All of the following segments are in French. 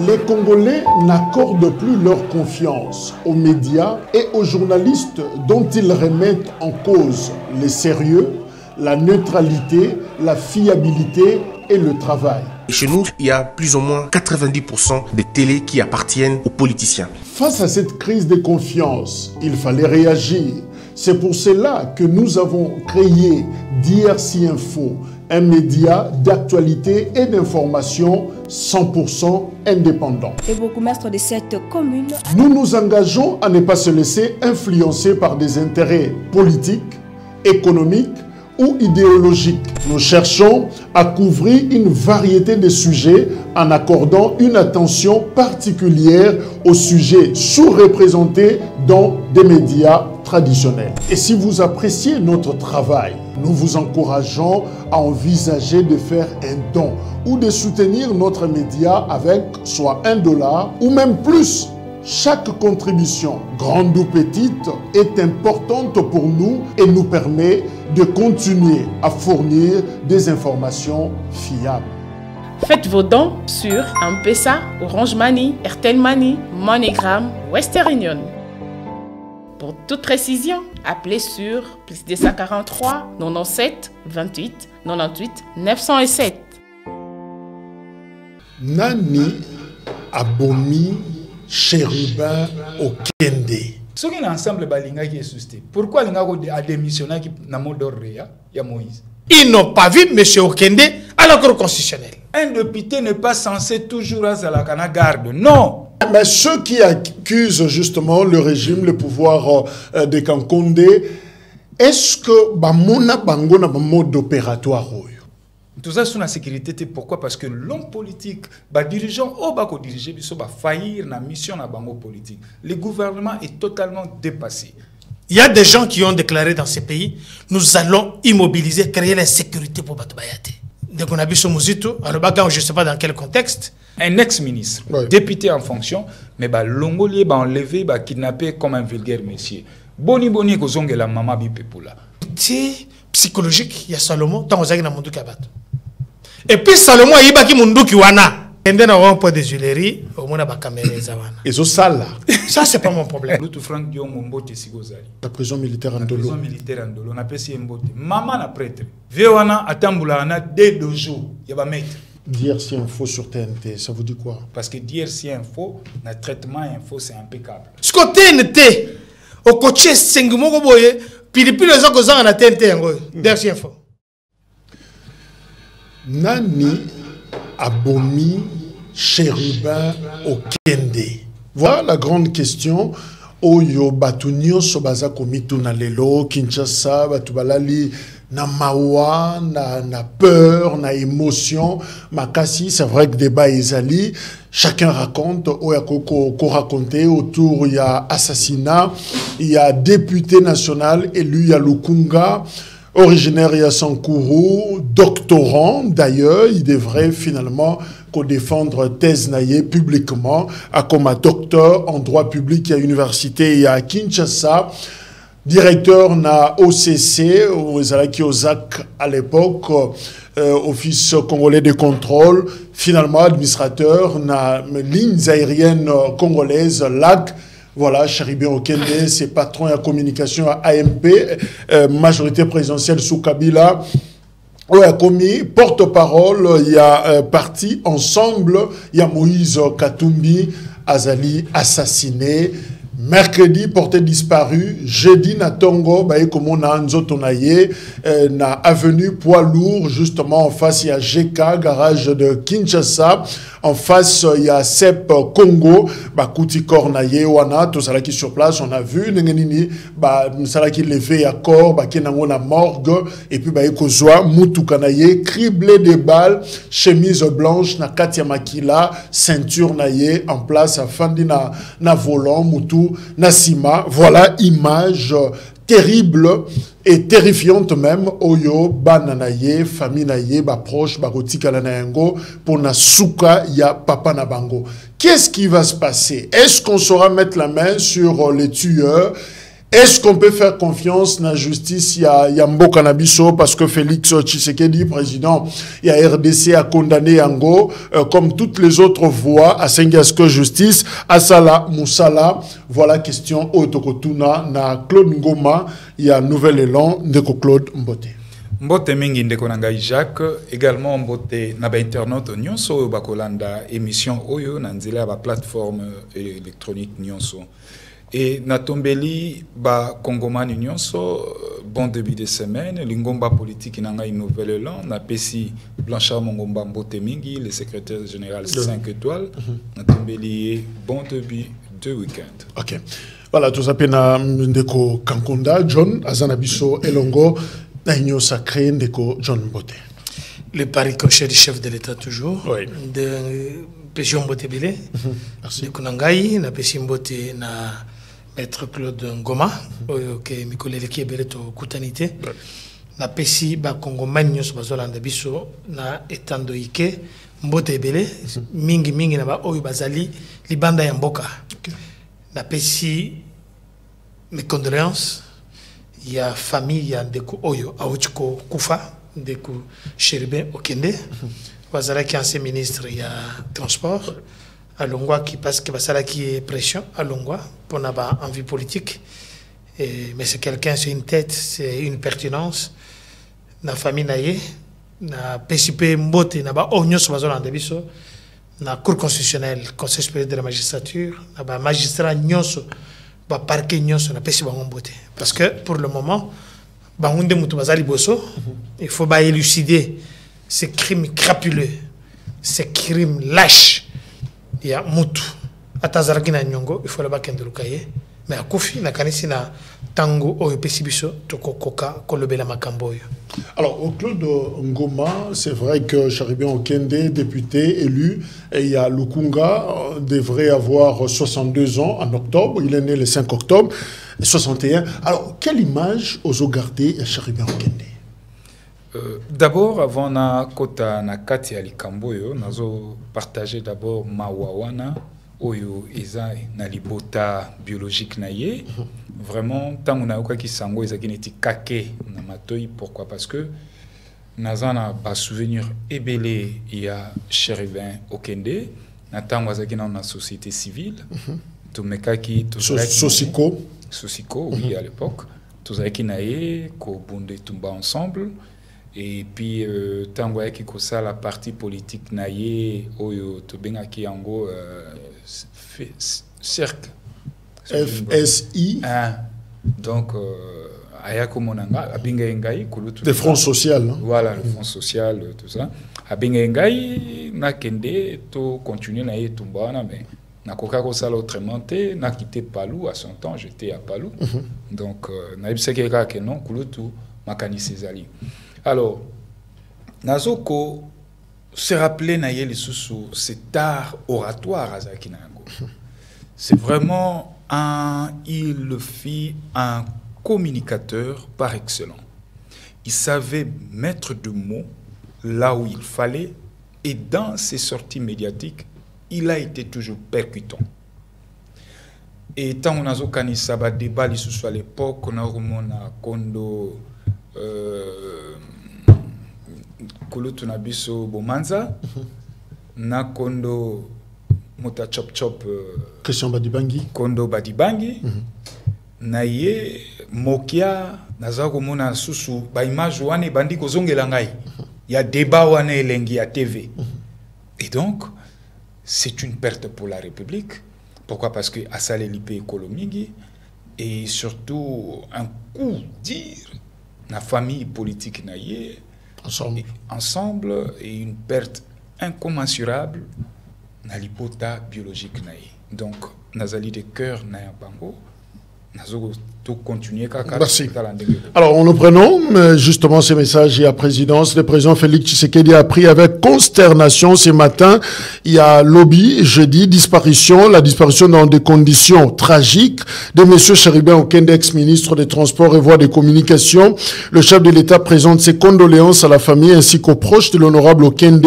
Les Congolais n'accordent plus leur confiance aux médias et aux journalistes dont ils remettent en cause le sérieux, la neutralité, la fiabilité et le travail. Chez nous, il y a plus ou moins 90% des télés qui appartiennent aux politiciens. Face à cette crise de confiance, il fallait réagir. C'est pour cela que nous avons créé DRC Info, un média d'actualité et d'information 100% indépendant. Le bourgmestre de cette commune... Nous nous engageons à ne pas se laisser influencer par des intérêts politiques, économiques ou idéologiques. Nous cherchons à couvrir une variété de sujets en accordant une attention particulière aux sujets sous-représentés dans des médias traditionnels. Et si vous appréciez notre travail, nous vous encourageons à envisager de faire un don ou de soutenir notre média avec soit $1 ou même plus. Chaque contribution, grande ou petite, est importante pour nous et nous permet de continuer à fournir des informations fiables. Faites vos dons sur M-Pesa, Orange Money, Airtel Money, MoneyGram, Western Union. Pour toute précision, appelez sur +243 97 28 98 907. Nani abomi Chérubin Okende. Ce qui est ensemble balinga qui est susté. Pourquoi l'inga a démissionné qui n'a pas d'ordre ya Moïse? Ils n'ont pas vu M. Okende à la Cour constitutionnelle. Un député n'est pas censé toujours à la cana garde. Non. Mais ceux qui accusent justement le régime, le pouvoir de Kankonde, est-ce que Bamona Bango n'a pas mode opératoire? Tout ça sur la sécurité, pourquoi? Parce que l'homme politique, les dirigeants, ils vont faillir la mission de bango politique. Le gouvernement est totalement dépassé. Il y a des gens qui ont déclaré dans ces pays, nous allons immobiliser, créer la sécurité pour Batobayate. Dès qu'on a vu ce Mouzito, alors je ne sais pas dans quel contexte. Un ex-ministre, député en fonction, mais l'ongolier va enlever, kidnapper comme un vulgaire monsieur. Boni boni kozonge la maman bipepula. C'est psychologique, il y a Salomon, tant aux na mundu kabat. Et puis Salomon il baki mundu kiwana. Et then on a un point de juillerie, au moins ba caméra zawana. Et ça là. Ça c'est pas mon problème. L'autre Franck Dion Mbote Sigozali. La prison militaire en La Dolo. prison militaire en Dolo, on appelle ça Mbote. Maman na prêtre. Vewana atambula ana dès 2 jours, il va mettre. DRC Info sur TNT, ça vous dit quoi? Parce que DRC Info, notre traitement info c'est impeccable. Ce côté TNT, au coaché Sengumoko boye, puis depuis les gens qui ont la TNT, DRC Info. Nani abomi Chérubin Okende. Voilà la grande question. Oyo batunyo sobaza komitu na lelo Kinshasa batubalali na mawa na peur na émotion makasi. C'est vrai que débat ezali, chacun raconte oya ko raconter autour il y a assassinat, il y a député national élu, il y a Lukunga originaire de Sankourou, doctorant d'ailleurs, il devrait finalement défendre thèse naïe publiquement, comme un docteur en droit public à l'université à Kinshasa, directeur na OCC, Ozak à l'époque, Office congolais de contrôle, finalement administrateur na lignes aériennes congolaises, LAC. Voilà, Chérubin Okende, c'est patron de communication à AMP, majorité présidentielle sous Kabila. On a commis porte-parole, il y a parti ensemble, il y a Moïse Katumbi, Azali assassiné, mercredi porté disparu, jeudi na Tongo, comme on a Nzotonaye, na avenue Poids Lourd, justement en face il y a GK, garage de Kinshasa. En face, il y a CEP Congo, Kouti Kornaye, Wana, tout ça qui sur place, on a vu, Nengenini, ça qui levé à corps, Kenango na morgue, et puis Kozwa, Moutou Kanaye, criblé de balles, chemise blanche, na Katia Makila, ceinture naye, en place, à Fandi na volant, Moutou, Nassima. Voilà, image terrible et terrifiante même. Oyo, bananaye, famille naye, proche, barotika lanayengo, pour na souka ya papa na bango. Qu'est-ce qui va se passer? Est-ce qu'on saura mettre la main sur les tueurs? Est-ce qu'on peut faire confiance dans la justice? Il y a Mboka Nabiso parce que Félix Tshisekedi, président, il y a RDC a condamné Yango, comme toutes les autres voix à Sengasko Justice, Asala Moussala. Voilà question Otokotuna na Claude Ngoma, il y a Nouvel Élan de Claude Mbote. Mbote mingi ndeko na ngai Jacques, également Mbote na ba internaute nyonso oyo bakolanda émission oyo na nzela ya ba plateforme électronique nyonso. Et Natombeli, ba Congomani nyonso, bon début de semaine, l'ingomba politique nanga une nouvelle élan, na pesi Blanchard Mongomba Mbote Mingi, le secrétaire général 5 étoiles, Natombeli, bon début de week-end. Ok. Voilà, tout ça, pena ndeko Kankonda, John, Azanabiso, Elongo, Naïnyo Sacré, ndeko John Mbote. Le pari coché du chef de l'État toujours. Oui. De Pésion Mbote Bile. Merci. De Kunangai, na Pésion Mbote na Maître Claude Ngoma, que Mikolele qui est belé to kutanité. Na Pési ba Congomani nyos bazolanda biso na etando ike Mbote Bele mingi na ba oyo bazali libanda ya mboka. Na Pési mes condoléances. Il y a famille, il y a ndeko oyo aochiko kufa ndeko Chérubin Okende. Wazala qui est ancien ministre, il y a transport. À Longwa qui passe que ça qui est pression à Longwa pour n'avoir envie politique. Mais c'est quelqu'un, c'est une tête, c'est une pertinence. La famille naïe, na PCP Mbote, na ba onyo sobazola ndebiso, na cour constitutionnelle, conseil supérieur de la magistrature, na ba magistrat nyonso, ba parquet nyonso na PCP Mbote. Parce que pour le moment, ba hunde mutu bazali boso, il faut ba élucider ces crimes crapuleux, ces crimes lâches. Il y a Moutou, Atazaraki na Nyongo, il faut le bac de Lukaye, mais à Kofi, na Kanisi na Tango, Oyo Pesibiso, Toko Koka, Kolobela Makamboyo. Alors, au Claude Ngoma, c'est vrai que Chérubin Okende, député élu, et il y a Lukunga, devrait avoir 62 ans en octobre, il est né le 5 octobre, 61. Alors, quelle image aux gardé à Chérubin Okende? D'abord, avant na kota na kati ya likamboyo, nazo partager d'abord mawawana oyo eza na libota biologique na ye. Vraiment, tango na yoka ki sango eza kineti kake na matoi. Pourquoi? Parce que nazana ba souvenir ebele ya Chérubin Okende, na tango azaki na société civile. Tumekaki Sosiko. Sosiko, oui, à l'époque. Tozaki na ye ko bunde tumba ensemble. Et puis, tango yaki kosa la partie politique naye oyo tobenga ki yango cercle FSI. Donc ayako monanga abinga ngai kulutu le front social. Hein? Voilà, le front social, tout ça. Abinga ngai na kende to continuer naye tumbana mais na koka kosala autrement te na quitté Palou à son temps, j'étais à Palou. Donc na ibseke ka ke non kulutu makani Césali. Alors, Nazoko se rappelait Nayeli Soussou, cet art oratoire à Zakinango. C'est vraiment il fit un communicateur par excellence. Il savait mettre de mots là où il fallait et dans ses sorties médiatiques, il a été toujours percutant. Et tant on a zokani saba débat les Soussou à l'époque, on a remona Kondo Kulutu na biso Bomanza na Kondo Mota Chop Chop Christian Badibangi Kondo Badibangi na ye Mokia naza komona susu ba image wane bandi kozongela ngai ya débat wane elengi ya TV. Et donc c'est une perte pour la République. Pourquoi? Parce que asale lipe Kolomigi et surtout un coup dire la famille politique naïe ensemble et une perte incommensurable dans l'hypota biologique naïe. Donc, nazali de cœur naïe bango, nazo tout continuer. Merci. Alors, nous prenons justement ces messages à la présidence. Le président Félix Tshisekedi a pris avec consternation ce matin. Il y a lobby, jeudi, la disparition dans des conditions tragiques de M. Chérubin Okende, ex-ministre des Transports et Voies de Communication. Le chef de l'État présente ses condoléances à la famille ainsi qu'aux proches de l'honorable Okende.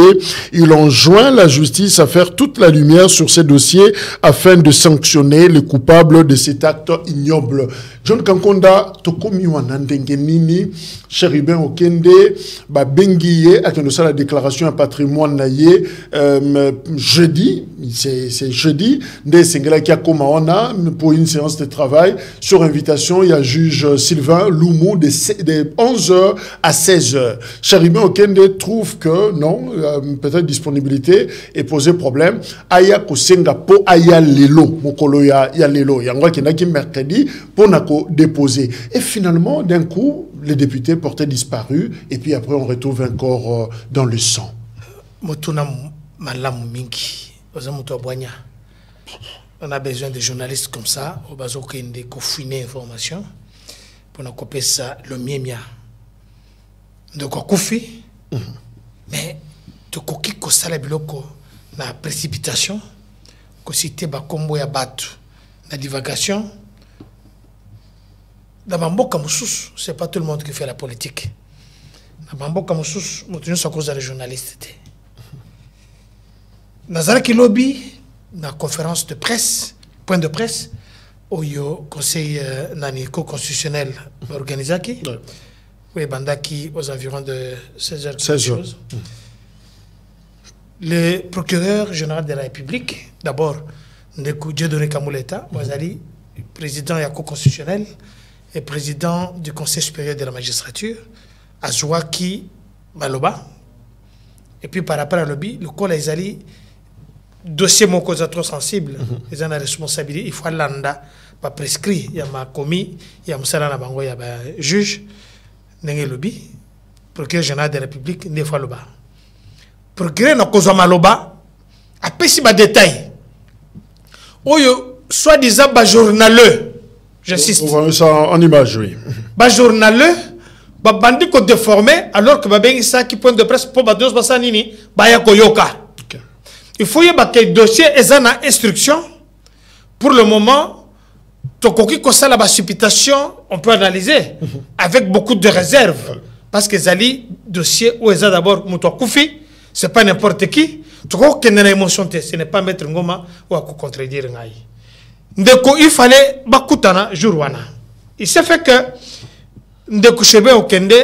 Il enjoint la justice à faire toute la lumière sur ces dossiers afin de sanctionner les coupables de cet acte ignoble. John Kankonda tokomi wana ndenge nini Cherubin Okende ba bengiye akendo la déclaration à patrimoine na ye jeudi, c'est jeudi nde sengela ki akoma wana pour une séance de travail sur invitation il y a juge Sylvain Loumou de 11h à 16h. Cherubin Okende trouve que non, peut-être disponibilité et poser problème aya ko senga po aya lelo mokolo ya lelo yango ki naki mercredi pour nako déposer. Et finalement, d'un coup, les députés portaient disparu, et puis après, on retrouve un corps dans le sang. On a besoin de journalistes comme ça, au besoin de fouiner l'information, pour nous couper ça, le mien. Donc, on koufi, mais tu koki ko sala biloko na précipitation, ko cité ba kombo ya batu, na divagation. Dans Bamboka Moussous, ce n'est pas tout le monde qui fait la politique. Dans Bamboka Moussous, nous sommes à cause des journalistes. Dans Zaraki Lobby, dans la conférence de presse, point de presse, au conseil constitutionnel organisé, oui, Bandaki, aux environs de 16h. 16h. Le procureur général de la République, d'abord, Ndekou Dieudonné Kamouleta, président Yako constitutionnel, et président du Conseil supérieur de la magistrature, Azouaki Baloba. Et puis par rapport à l'objet, le col les alliés, dossier mon cause trop sensible, ils ont la responsabilité, il faut l'anda, pas prescrit, il y a ma commis, il y a Moussala Nabango, il y a juge, n'est lobby, procureur général de la République, n'est pas le bas. Procureur n'a cause maloba, a pessi ma détail. Oyo, soi-disant, journaleux. J'insiste. On voit ça en image, oui. Ba journaleux, ba bandi ko déformé, alors que ba bengi ça qui point de presse pour ba dos basa nini, ba ya koyoka. Il faut y avoir que dossier ezana instruction. Pour le moment, to koki ko sala ba supputation, on peut analyser avec beaucoup de réserve parce que zali dossier où eza d'abord muto koufi, c'est pas n'importe qui. To ko kenena émotion te, ce n'est pas mettre ngoma ou à contredire ngai. Ndeko, il fallait bakutana jour wana. Il s'est fait que Ndeko Chebe Okende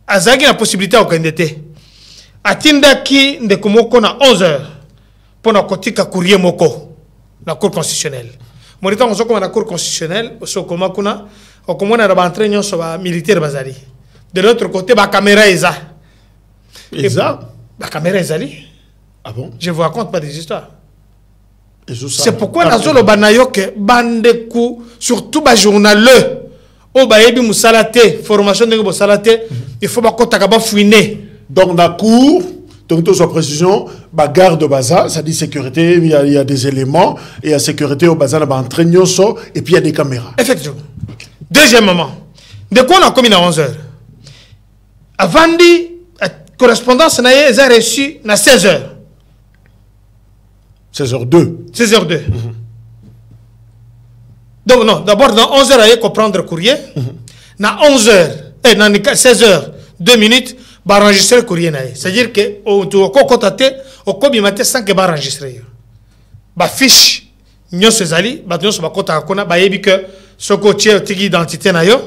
azagi la possibilité Okende te. Atinda ki Ndeko moko na 11h pour na kotika courrier moko na cour constitutionnelle. Morita on soko na cour constitutionnelle soko makuna okomona na ba entraînement so ba militaire bazali. De l'autre côté ba caméra eza. Eza ba caméra ezali. Ah bon? Je vous raconte pas des histoires. C'est pourquoi nous avons que Bandekou, surtout les journaleux, au Bayebi Moussalate, formation de Moussalate, il faut que fouiner. Donc, la cour, donc, toute sa précision, garde de bazar, ça dit sécurité, il y a des éléments, et il y a sécurité au bazar, et puis il y a des caméras. Effectivement. Okay. Deuxièmement, de quoi on a commis à 11h? Avant la correspondance, on a reçu à 16h. 16h02. 16h02. Donc, non, d'abord, dans 11h, il faut prendre le courrier. Dans 11h, et dans 16h, 2 minutes, il va enregistrer le courrier. C'est-à-dire que, on peut contacter, on peut mettre sans que enregistrer. Il fiche, nous sommes allés, nous sommes allés, que ce côté est identité, il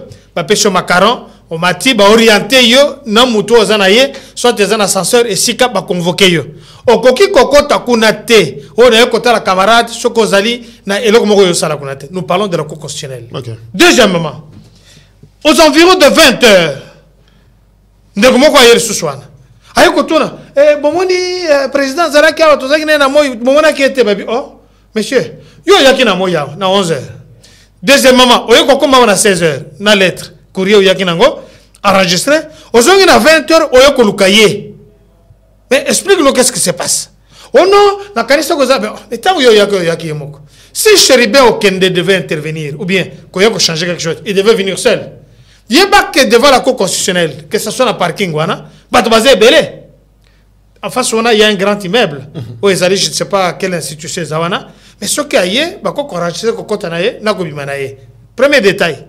pêche au macaron, on m'a dit, orienté, non, moutou, soit des ascenseurs, et si cap, convoqué. Okoki kokota kunate, on a écouté la camarade, Sokozali, na elok moko yo sala kunate. Nous parlons de la Cour constitutionnelle. Okay. Deuxièmement, aux environs de 20h, ndeko moko ayer suswana. Ayo kotuna, bomoni président Zaraki a tozaki na moyo, bomona ki était babi. Oh, monsieur, yo yaki na moya na 11h. Deuxièmement, oyo kokoma na 16h, na lettre, courrier yaki nango, enregistré. Ozongi na 20h, oyo kolukaye. Mais explique-nous qu'est-ce qui se passe. Oh non, si Cherubin Okende devait intervenir, ou bien qu'il y a changer quelque chose, il devait venir seul. Il n'y a pas que devant la Cour constitutionnelle, que ce soit dans le parking, en face, il y a un grand immeuble. Je ne sais pas quelle institution c'est, mais ce qu'il y a, premier détail.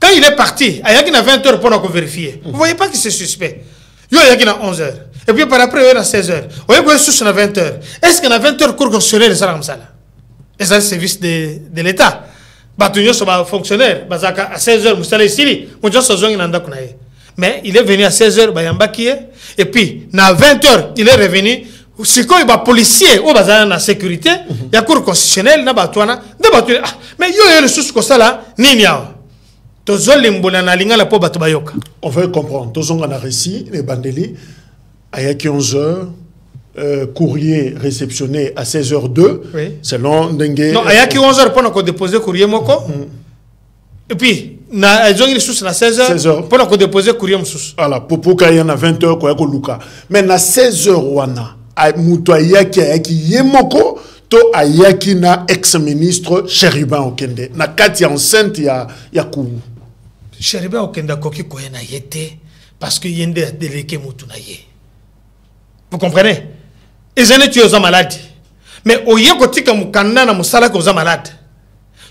Quand il est parti, il y a 20h pour nous vérifier. Vous ne voyez pas que c'est suspect. Il y a 11h. Et puis par après, il y a 16h. Il y a 20h. Est-ce qu'il y a 20h cours constitutionnel de ça? Et ça, c'est le service de l'État. Batunyo soba fonctionnaire, bazaka à 16h, Moussala ici, mais il est venu à 16h, et puis, à 20h, il est revenu. Si il y a policier ou la sécurité, il y a cour constitutionnelle, mais il y a le sous comme ça là, on veut comprendre. Tous on a récit, les bandeli, à 11h. Courrier réceptionné à 16h02, oui. Selon Dengue. Non, il y a 11h pour déposer courrier moko. Et puis, ils ont une source à 16h pour déposer courrier moussous. Voilà, pour qu'il y en a 20h, quoi, Luka. Mais à 16h, wana, à Moutouayaki, Ayaki Yemoko, to Ayaki na ex-ministre Chériban Okende. Na kati enceinte, il y a Koubou. Chériban Okende, Koki Koyena Yete, parce qu'il y a des délégués Moutounaye. Vous comprenez? Ils ont tué aux malades. Mais au lieu de dire que Mukanda na Musala aux malades.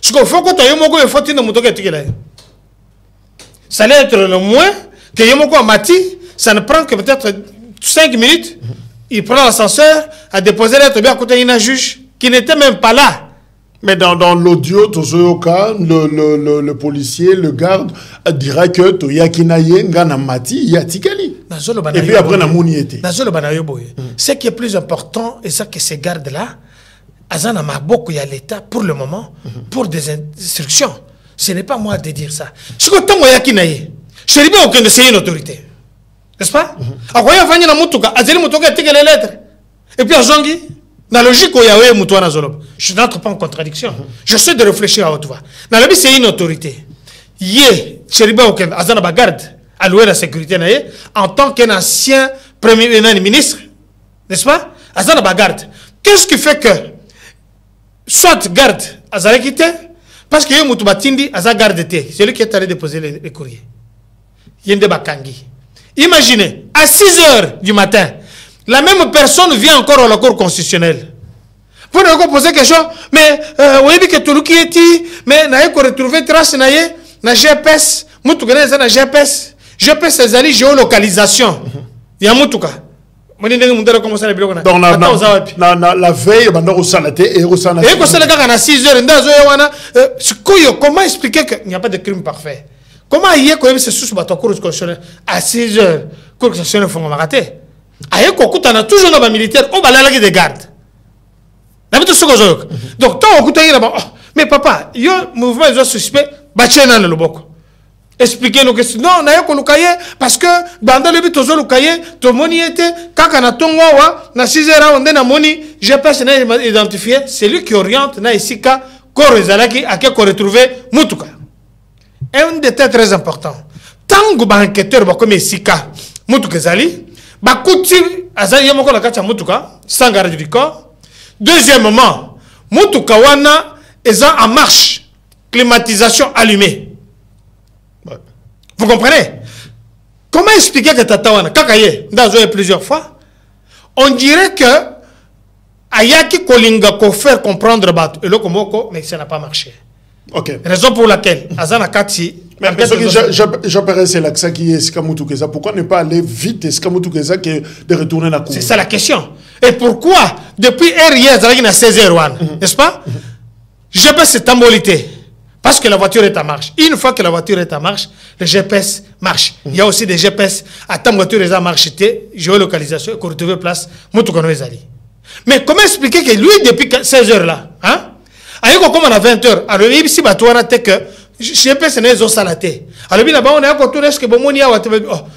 Ce qu'il faut que tu aies un faut que tu aies ça allait être le moins que Yomoko a mati, ça ne prend que peut-être 5 minutes. Il prend l'ascenseur, a déposé l'être bien à côté d'un juge qui n'était même pas là. Mais dans l'audio, le policier, le garde, dira que Toyakinaye, Ngana Mati, Yatikali. Et puis après, Namouni était. Ce qui est plus important, et ça que ces gardes-là, Azana Maboko, il y a l'État pour le moment, pour des instructions. Ce n'est pas moi de dire ça. Ce que tu as Yakinaye, je ne sais pas aucun de ces une autorité. N'est-ce pas? Alors, il y a Vanya Moutuka, Azeli Moutuka a tiré les lettres. Et puis, Azongi. Dans la logique où il y a Moutouana Zolob, je n'entre pas en contradiction. Je sais de réfléchir à haute voix. Dans la vie, c'est une autorité. Yé, Chériba Oken, Azana Bagarde, alloué la sécurité, en tant qu'un ancien premier ministre, n'est-ce pas? Azana Bagarde. Qu'est-ce qui fait que, soit garde, Azara quitté, parce que Moutoubatindi, Azara garde était, c'est lui qui est allé déposer les courriers. Yende Bakangi. Imaginez, à 6h du matin, la même personne vient encore à la Cour constitutionnelle. Pour nous poser quelque chose, mais oui, que tout le qui est mais n'a pas retrouvé trace na GPS, Moutouka na GPS, GPS c'est la géolocalisation. Il y a Moutouka. Donc la veille, on salaté et on salaté. Et on salaté à 6 heures. Comment expliquer qu'il n'y a pas de crime parfait? Comment il y a quand même ce sous bateau Cour constitutionnelle à 6 heures? Cour constitutionnelle faut rater. Aïe, on a toujours dans militaire, on va aller des gardes. Donc, tant on mais papa, il y a un mouvement de suspect, bâtien le boko. Expliquez-nous que non, on a un cahier, parce que dans le but, on a un cahier, tout le monde y était, quand on a ton wawa, na 6 heures, on a un moni, j'ai pas identifié, c'est lui qui oriente, na ici, corps ezalaki, à qui on retrouve Moutouka. Un détail très important. Tant que l'enquêteur va comme ici, Moutouka Zali, Bakouti, Azali Yamoko la Kacha Moutouka, sans garde du corps. Deuxièmement, Moutouka Wana est en marche. Climatisation allumée. Ouais. Vous comprenez? Comment expliquer que Tatawana, Kakaye, dans plusieurs fois, on dirait que Ayaki Kolinga ko faire comprendre Bato, et le Komoko, mais ça n'a pas marché. Ok. Raison pour laquelle, Azana Kati. Mais j'appellerais c'est l'accent qui est Skamutukeza. Pourquoi ne pas aller vite et Skamutukeza que de retourner la cour? C'est ça la question. Et pourquoi, depuis hier, il y a 16h, n'est-ce pas? GPS est embolité. Parce que la voiture est en marche. Une fois que la voiture est en marche, le GPS marche. Il y a aussi des GPS à ta voiture est en marche, géolocalisation, qu'on retrouve place, Moutoukanouezali. Mais comment expliquer que lui, depuis 16h là, hein? Alors, comme on a 20h, alors ici, que GPS n'est pas salaté. Alors, on a un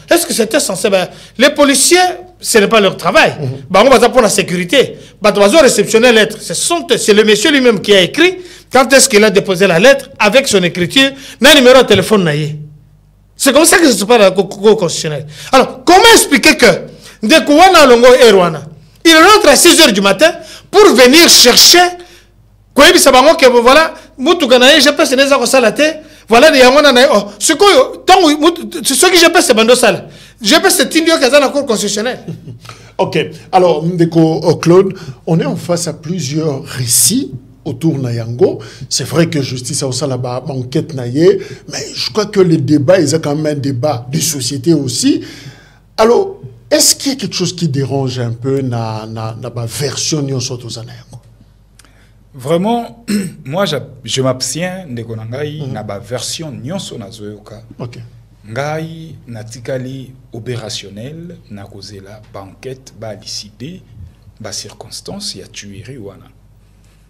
est-ce que c'était censé. Les policiers, ce n'est pas leur travail. On va pour la sécurité. On va réceptionner la lettre. C'est le monsieur lui-même qui a écrit. Quand est-ce qu'il a déposé la lettre avec son écriture, un numéro de téléphone. C'est comme ça que se passe la Cour constitutionnelle. Alors, comment expliquer que dès qu'on a Longo et Rwanda, il rentre à 6 h du matin pour venir chercher. Voilà, je pense que c'est salaté. Voilà, ce que je pense, c'est Bando Sal. Je pense que c'est Tindio qui a la Cour constitutionnelle. Ok. Alors, Ndeko Claude, on est en face à plusieurs récits autour de Nayango. C'est vrai que justice a aussi la enquête naïe, mais je crois que les débats, ils ont quand même un débat de société aussi. Alors, est-ce qu'il y a quelque chose qui dérange un peu la version de Nayango? Vraiment, moi, je m'abstiens de konangai na ba version nyonso na zoyoka. Ok. Ngai natikali opérationnel na kozela banquette ba décider ba circonstance ya tuerie wana.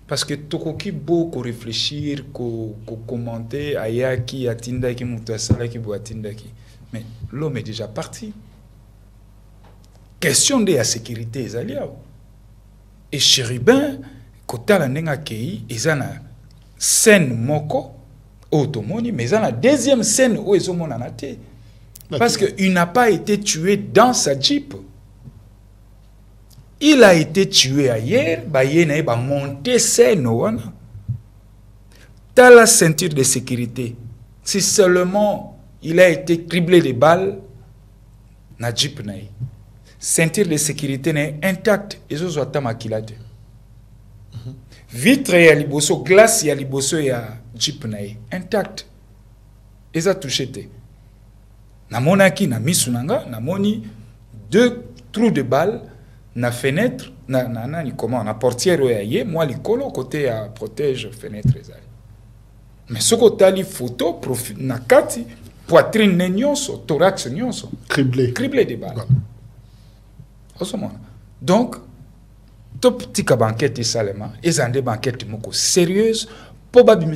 Parce que tokoki beaucoup réfléchir ko commenter ayaki atindaki mutasala ki bo atindaki. Mais l'homme est déjà parti. Question de la sécurité ezaliao. Et Chérubin kotala nenga kei ezana scène moko automoni mais ezana deuxième scène où ezomona na te. Parce que il n'a pas été tué dans sa Jeep. Il a été tué ailleurs, ba yena ba monter scène wana. Dans la ceinture de sécurité. Si seulement il a été criblé de balles na Jeep naï. Ceinture de sécurité n'est intacte et zo ta makilate. Vitre ya liboso, glace ya liboso ya Jeep naï intact. Et ça touché te. Na monaki na misunanga, na moni 2 trous de balles na fenêtre, ni comment na portière oyaye, moi likolo côté à protège fenêtre ezali. Mais ce côté tali photo profil na kati poitrine nyonso, thorax nyonso criblé de balles. Donc, top petit banquette et salema, et zande banquette moko sérieuse, probablement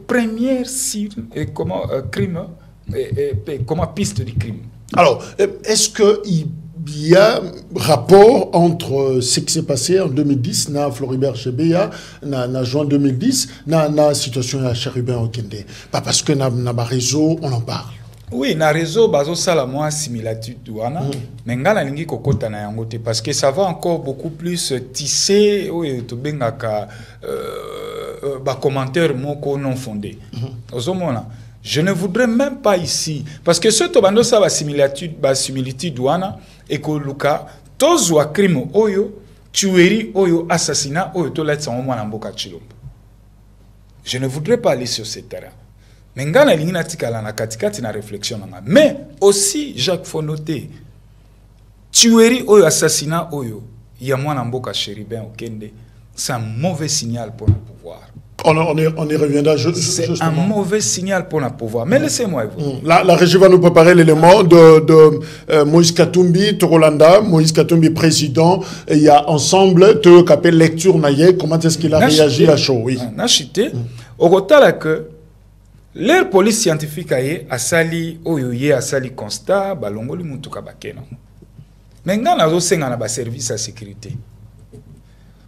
première crime, comment piste de crime. Alors, est-ce qu'il y a rapport entre ce qui s'est passé en 2010, na Floribert Chebeya, na juin 2010, na situation à Chérubin Okende? Pas parce que na réseau, on en parle. Oui, na réseau bazo sala moi similitude wana mais ngala lingi kokota na yango te parce que ça va encore beaucoup plus tisser oui to bengaka ba commentaire moko non fondé. Ozomona, je ne voudrais même pas ici parce que ce to bando sa ba similitude wana et ko luka tozwa crime oyo tuerie oyo assassinat oyo to letsa mwana mboka Chilombo. Je ne voudrais pas aller sur ce terrain. Mais ngana lingina tikala na katikati na réflexion nanga. Mais aussi Jacques faut noter tuerie oyo assassinat oyo ya mwana mboka Chérubin Okende, c'est un mauvais signal pour le pouvoir. On y reviendra. C'est un mauvais signal pour le pouvoir. Mais laissez-moi évoluer. La régie va nous préparer l'élément de Moïse Katumbi, Torolanda, Moïse Katumbi président. Il y a ensemble, tu as lecture naïe, comment est-ce qu'il a réagi à chaud. Oui. Nachité, au retard que l'air police scientifique a sali oyoye a sali constat balongoli mutuka bakena. Mais ngana zo senga na ba service à sécurité.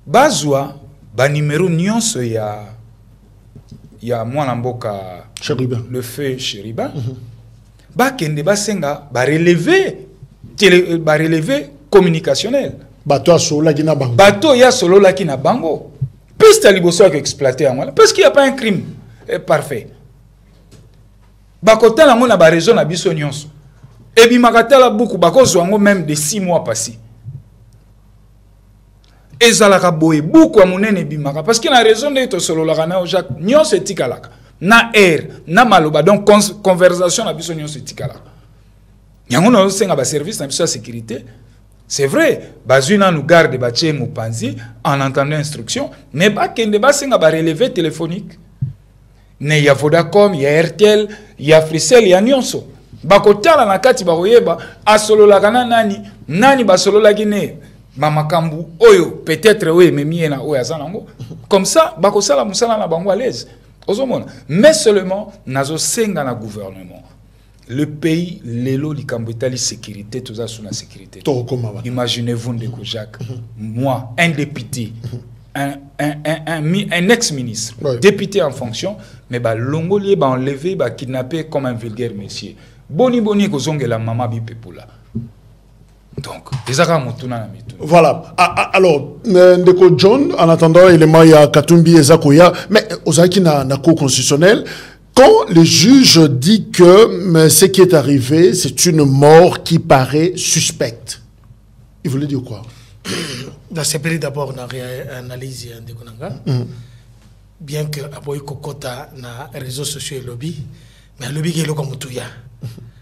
Bazwa ba numéro nyonso ya mwana mboka Chérubin. Le feu Chérubin. Ba kende ba senga ba relevé communicationnel. Bato ya solo la bango. Bato ya solo la na bango. Piste liboso a exploité à moi parce qu'il n'y a pas un crime parfait. Bakota la mona ba raison na biso nyonso. Et bi makatala beaucoup bakozo ngo même de 6 mois passés. Ezalaka boye beaucoup amunene bimaka parce que na raison de to solo la kana Jacques nyonso etikalaka. Na na maloba donc conversation na biso nyonso etikalaka. Yango na senga ba service na biso de sécurité. C'est vrai, bazuna nous garde ba tche mupanzi en entendant instruction, mais ba kende ba senga ba relevé téléphonique. Ne ya Vodacom, ya RTL, ya Fricel, ya nyonso. Bakotala na kati bakoyeba asolo la kana nani basolo la gine mamakambu oyo peut-être oyo memie na oyo azanango. Comme ça bakosala musala na bango à l'aise. Ozomona, mais seulement nazo senga na gouvernement. Le pays lelo likambo etali sécurité tout ça sous la sécurité. Imaginez-vous Ndeko Jacques, moi un député un ex-ministre, député en fonction, mais bah longolier bah enlevé bah kidnappé comme un vulgaire monsieur. Boni kozonge la maman bipepula. Donc, voilà. Alors, Ndeko John, en attendant, il y a Katumbi et Zakoya, mais Ozaki na cour constitutionnelle. Quand le juge dit que ce qui est arrivé, c'est une mort qui paraît suspecte, il voulait dire quoi? Dans ce pays, d'abord, on a réalisé un déconanga. Bien que Aboy Kokota na réseaux sociaux et lobby, mais le lobby qui est là comme tout ya.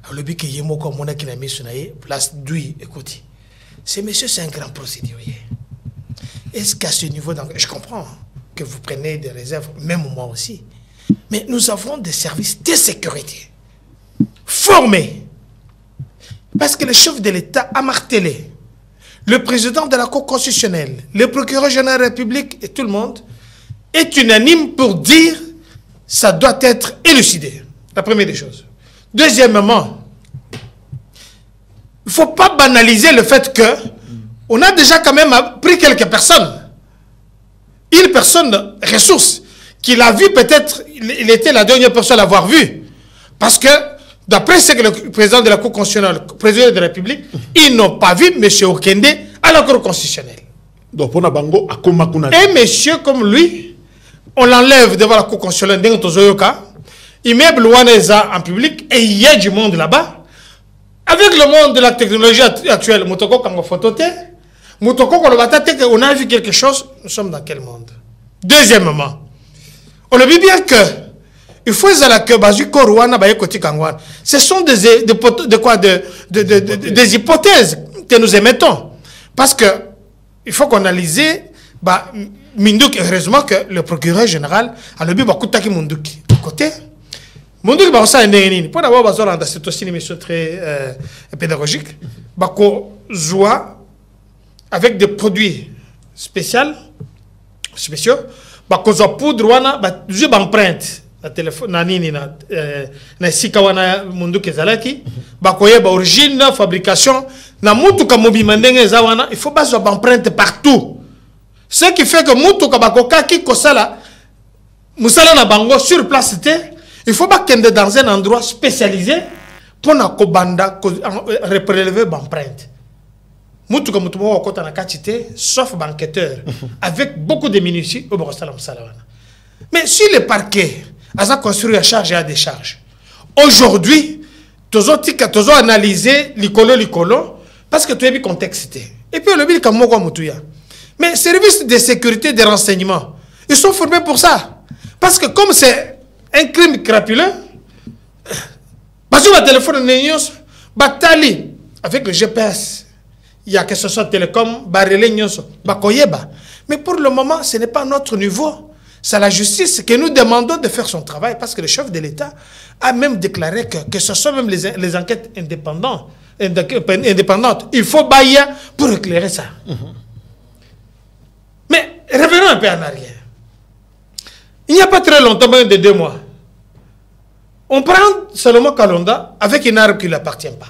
Le lobby qui est là comme on a qui n'a mis sur place d'oui, écoutez. Ce monsieur, c'est un grand procédurier. Est-ce qu'à ce niveau, je comprends. que vous preniez des réserves, même moi aussi. Mais nous avons des services de sécurité formés. Parce que le chef de l'État a martelé, le président de la Cour constitutionnelle, le procureur général de la République et tout le monde est unanime pour dire ça doit être élucidé. La première des choses. Deuxièmement, il ne faut pas banaliser le fait que on a déjà quand même pris quelques personnes. Une personne ressource qu'il a vu peut-être, il était la dernière personne à l'avoir vu. Parce que, d'après ce que le président de la Cour constitutionnelle, le président de la République, ils n'ont pas vu M. Okende à la Cour constitutionnelle. Donc, on a bango à Komakuna. Et monsieur comme lui, on l'enlève devant la Cour constitutionnelle, immeuble Waneza en public, et il y a du monde là-bas. Avec le monde de la technologie actuelle, Motoko Kango Fotote, Motoko Kolobatate, on a vu quelque chose, nous sommes dans quel monde? Deuxièmement, on a vu bien que il faut que Bazu Korwana Baye Koti Kangwan. Ce sont des hypothèses que nous émettons. Parce que il faut qu'on analyse Mindouk, heureusement que le procureur général a le but de Mindouk. Côté Mindouk, pour d'abord, c'est aussi une émission très pédagogique. Zoua avec des produits spéciaux, poudre, empreinte. Na téléphone na nini na sika wana mundu kezalaki bakoye ba origine fabrication na mutuka mobima ndenge eza wana il faut bazwa ba empreinte partout, ce qui fait que mutuka bakokaki kosala musala na bango sur place il faut pas kende dans un endroit spécialisé pour na kobanda reprélever ba empreinte mutuka mutumo wakota na katite sauf banqueteur avec beaucoup de minutie au borosala musala wana. Mais si le parquet a construit à charge et à décharge. Aujourd'hui, tu as analysé l'icolo, parce que tu as vu le contexte. Et puis, le but est mais services de sécurité et de renseignement, ils sont formés pour ça. Parce que comme c'est un crime crapuleux, parce que le téléphone batali avec le GPS, il y a que ce soit télécom, mais pour le moment, ce n'est pas notre niveau. C'est la justice que nous demandons de faire son travail parce que le chef de l'État a même déclaré que ce sont même les enquêtes indépendantes. Il faut bailler pour éclairer ça. Mais revenons un peu en arrière. Il n'y a pas très longtemps, moins de 2 mois, on prend Salomon Kalonda avec une arme qui ne lui appartient pas.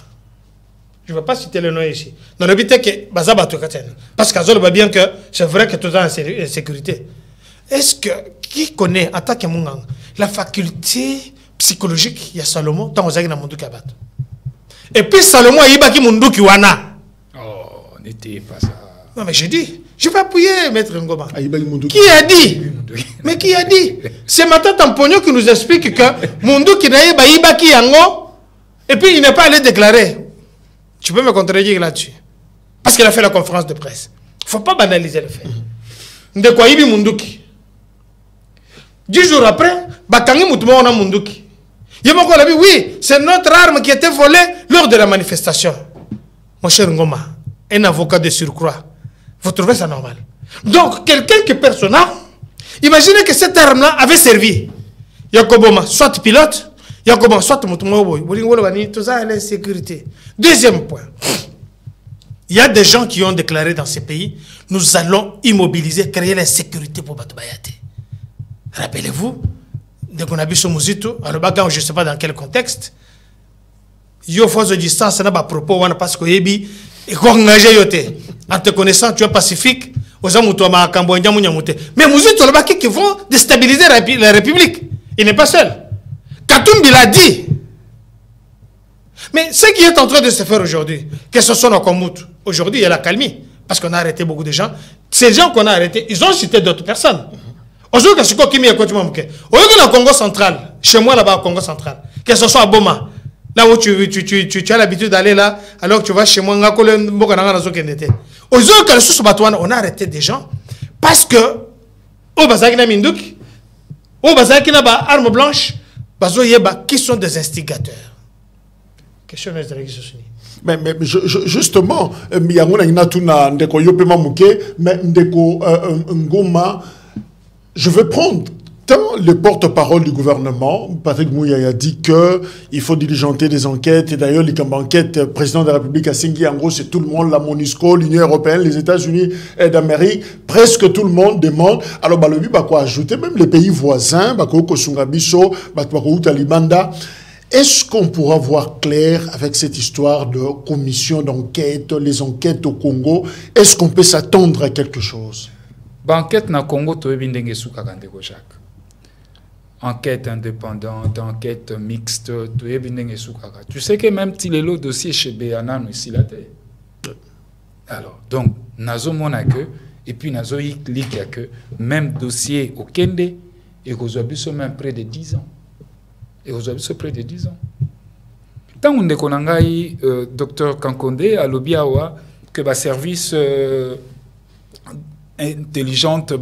Je ne vais pas citer le nom ici. Dans le but est que Bazaba Tokaten. Parce qu'Azol va bien que c'est vrai que tout est en sécurité. Est-ce que qui connaît en tant que Mungang la faculté psychologique il y a Salomon dans Ozagi na Munduki Abat. Et puis Salomon a ibaki Munduki wana. Oh, n'était pas ça. Non mais j'ai dit, je vais appuyer Maître Ngoma. Qui a dit? Mais qui a dit? C'est Mata Tamponio qui nous explique que Munduki na ibaki yango et puis il n'est pas allé déclarer. Tu peux me contredire là-dessus? Parce qu'il a fait la conférence de presse. Il ne faut pas banaliser le fait. De quoi ibi Munduki? 10 jours après, Bakangi Moutoumo on a Munduki. Oui, c'est notre arme qui a été volée lors de la manifestation. Mon cher Ngoma, un avocat de surcroît, vous trouvez ça normal? Donc, quelqu'un qui est personnel, imaginez que cette arme-là avait servi. Yakoboma, soit pilote, Yakoboma, soit Moutoumo, tout ça, la sécurité. Deuxième point. Il y a des gens qui ont déclaré dans ces pays, nous allons immobiliser, créer la sécurité pour Batobayate. Rappelez-vous, dès qu'on a vu ce Mouzito, alors je ne sais pas dans quel contexte, il y a une distance, il y a propos, parce que il en te connaissant, tu es pacifique, mais Mouzito, qui vont déstabiliser la République. Il n'est pas seul. Katumbi l'a dit. Mais ce qui est en train de se faire aujourd'hui, que ce soit nos Komout, aujourd'hui il y a la calmie, parce qu'on a arrêté beaucoup de gens. Ces gens qu'on a arrêtés, ils ont cité d'autres personnes. Aujourd'hui, c'est quoi qui m'y est au Congo central, chez moi là-bas au Congo central, que ce soit à Boma, là où tu as l'habitude d'aller là, alors que tu vas chez moi, on a arrêté des gens parce que au Bazakina Mindouk, au Bazakina arme blanche, qui sont des instigateurs. Question de mais justement, il y a une Ngoma, Je vais prendre tant le porte-parole du gouvernement, Patrick Mouya, a dit qu'il faut diligenter des enquêtes. Et d'ailleurs, les enquêtes, le président de la République a signé, en gros, c'est tout le monde, la MONUSCO, l'Union européenne, les États-Unis d'Amérique, presque tout le monde demande. Alors, bah, le but, bah, quoi ajouter, même les pays voisins, bah, Kosungabiso, bah, Talibanda. Est-ce qu'on pourra voir clair avec cette histoire de commission d'enquête, les enquêtes au Congo? Est-ce qu'on peut s'attendre à quelque chose? Enquête na Congo, tu es bien Jacques. Enquête indépendante, enquête mixte, tu es bien Tu sais que même si le dossier chez Béana, nous ici la tête. Alors, donc, nazo monake, et puis nazo yik que même dossier au Kende, et qu'aux abus même près de 10 ans. Et aux abus près de 10 ans. Tant on est konangai, docteur Kankonde, à l'Obiawa, que le service intelligente,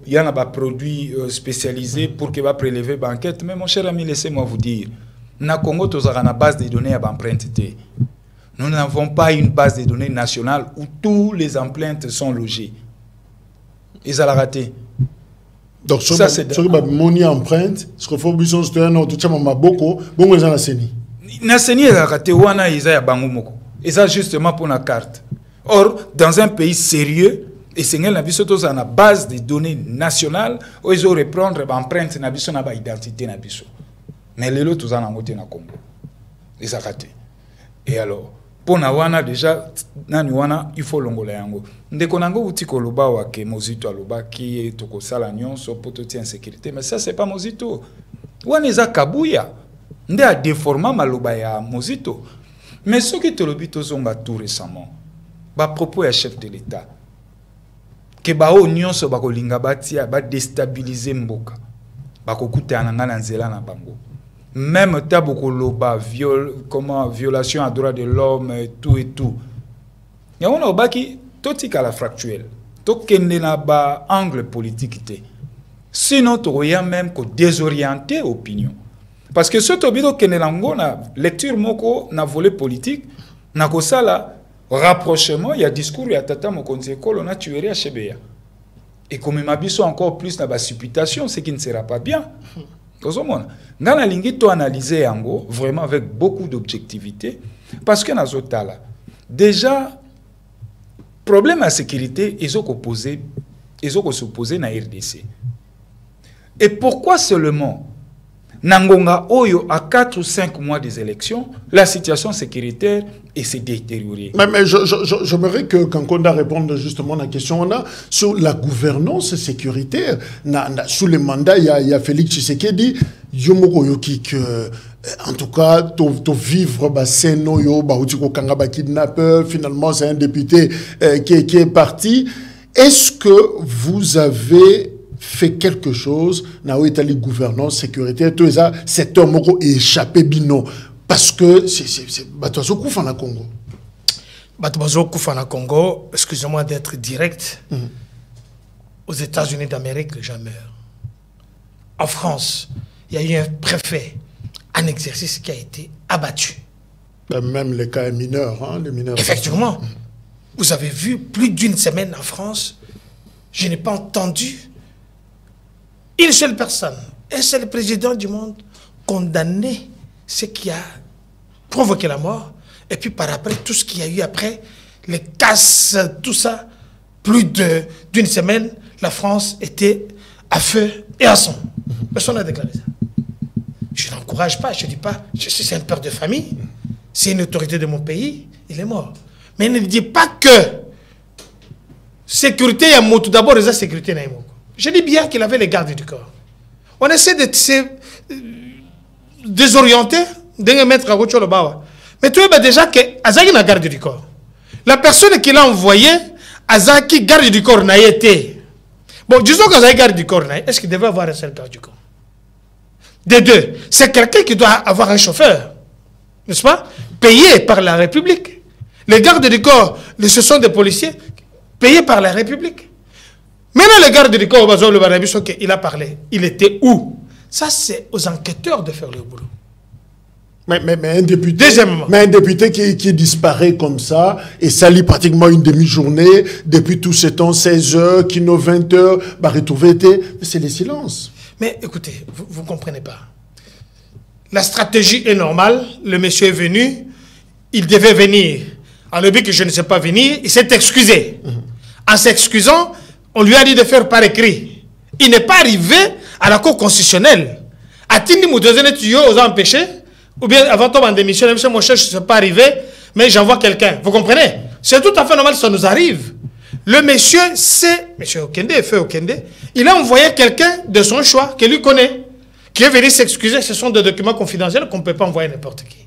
il y a un produit spécialisé pour qu'il va prélever l'enquête. Mais mon cher ami, laissez-moi vous dire, na Congo, nous avons une base de données à l'empreinte. Nous n'avons pas une base de données nationale où tous les empreintes sont logées. Ils ont raté. Donc, ça, c'est mon empreinte, ce qu'il faut que nous ayons tout ça, bon, ils ont la CENI. La CENI a raté, ils ont ils ont justement pour la carte. Or, dans un pays sérieux, et c'est une base de données nationales où ils ont reprendre l'empreinte de l'identité. Mais les autres, ils ont voté dans le Congo. Ils ont raté. Et alors, pour nous, déjà, il faut l'ongolais. Dès qu'on a un Mozito Aloba qui est au Salagnon, sur potentiel insécurité, mais ça, c'est pas Mozito. On est à Kabouya. On a déformé Maloba Mozito. Mais ce qui te le dit tout récemment, à propos du chef de l'État, que bao nyonso bako linga batia ba déstabiliser mboka bako kutana na nzela na bango même taboko loba violation à droit de l'homme tout et tout ya on obaki totika la fractuelle to kende na ba angle politique té sinon to ya même ko désorienter opinion parce que ce tobido kende nango na lecture moko na volet politique na ko sala rapprochement, il y a discours, il y a tata mokonzi ekolo na tuerie à Chebeya. Et comme il m'a dit encore plus dans la supputation, ce qui ne sera pas bien. Dans la ligne, tu analyser yango vraiment avec beaucoup d'objectivité parce que dans Zotala, déjà, problème à sécurité, ils ont s'opposé dans la RDC. Et pourquoi seulement Nangonga Oyo, à 4 ou 5 mois des élections, la situation sécuritaire s'est détériorée. Mais j'aimerais que Kankonda réponde justement à la question. On a sur la gouvernance sécuritaire. Sous le mandat, il y a Félix Tshisekedi, Yomoko Yoki, en tout cas, to vivre Senoyo, Bautiko Kangaba kidnappeur, finalement, c'est un député qui est parti. Est-ce que vous avez fait quelque chose na Italie gouvernance sécurité tout ça secteur moko échappé bino parce que c'est batozo kufa na Congo batozo kufa na Congo, excusez-moi d'être direct. Aux États-Unis d'Amérique les gens meurent. En France il y a eu un préfet en exercice qui a été abattu. Même les cas mineurs, hein, les mineurs. Effectivement. Vous avez vu plus d'une semaine en France, je n'ai pas entendu une seule personne, un seul président du monde condamné ce qui a provoqué la mort. Et puis par après, tout ce qu'il y a eu après, les casses, tout ça, plus d'une semaine, la France était à feu et à sang. Personne n'a déclaré ça. Je n'encourage pas, je ne dis pas, c'est un père de famille, c'est une autorité de mon pays, il est mort. Mais ne dis pas que sécurité, il y a tout d'abord la sécurité. Je dis bien qu'il avait les gardes du corps. On essaie de se désorienter, de mettre à Rocho le Bawa. Mais tu vois déjà que Azaki n'a garde du corps. La personne qui l'a envoyé, Azaki garde du corps n'a été. Bon, disons qu'Azaki garde du corps, est-ce qu'il devait avoir un seul garde du corps? Des deux, c'est quelqu'un qui doit avoir un chauffeur, n'est-ce pas? Payé par la République. Les gardes du corps, ce sont des policiers payés par la République. Maintenant, le garde du corps, il a parlé. Il était où? Ça, c'est aux enquêteurs de faire le boulot. Mais un député, Deuxièmement. Mais un député qui disparaît comme ça, et ça lit pratiquement une demi-journée, depuis tout ce temps, 16 heures, qui nous 20 heures, bah, retrouver, c'est le silence. Mais écoutez, vous ne comprenez pas. La stratégie est normale, le monsieur est venu, il devait venir. En le but que je ne sais pas venir, il s'est excusé. En s'excusant, on lui a dit de faire par écrit. Il n'est pas arrivé à la Cour constitutionnelle. A-t-il dit, aux empêché, ou bien avant ton démission, monsieur, mon cher, je ne suis pas arrivé, mais j'envoie quelqu'un. Vous comprenez? C'est tout à fait normal, ça nous arrive. Le monsieur, c'est, monsieur Okende, Feu Okende, il a envoyé quelqu'un de son choix, qu'il lui connaît, qui est venu s'excuser. Ce sont des documents confidentiels qu'on ne peut pas envoyer n'importe qui.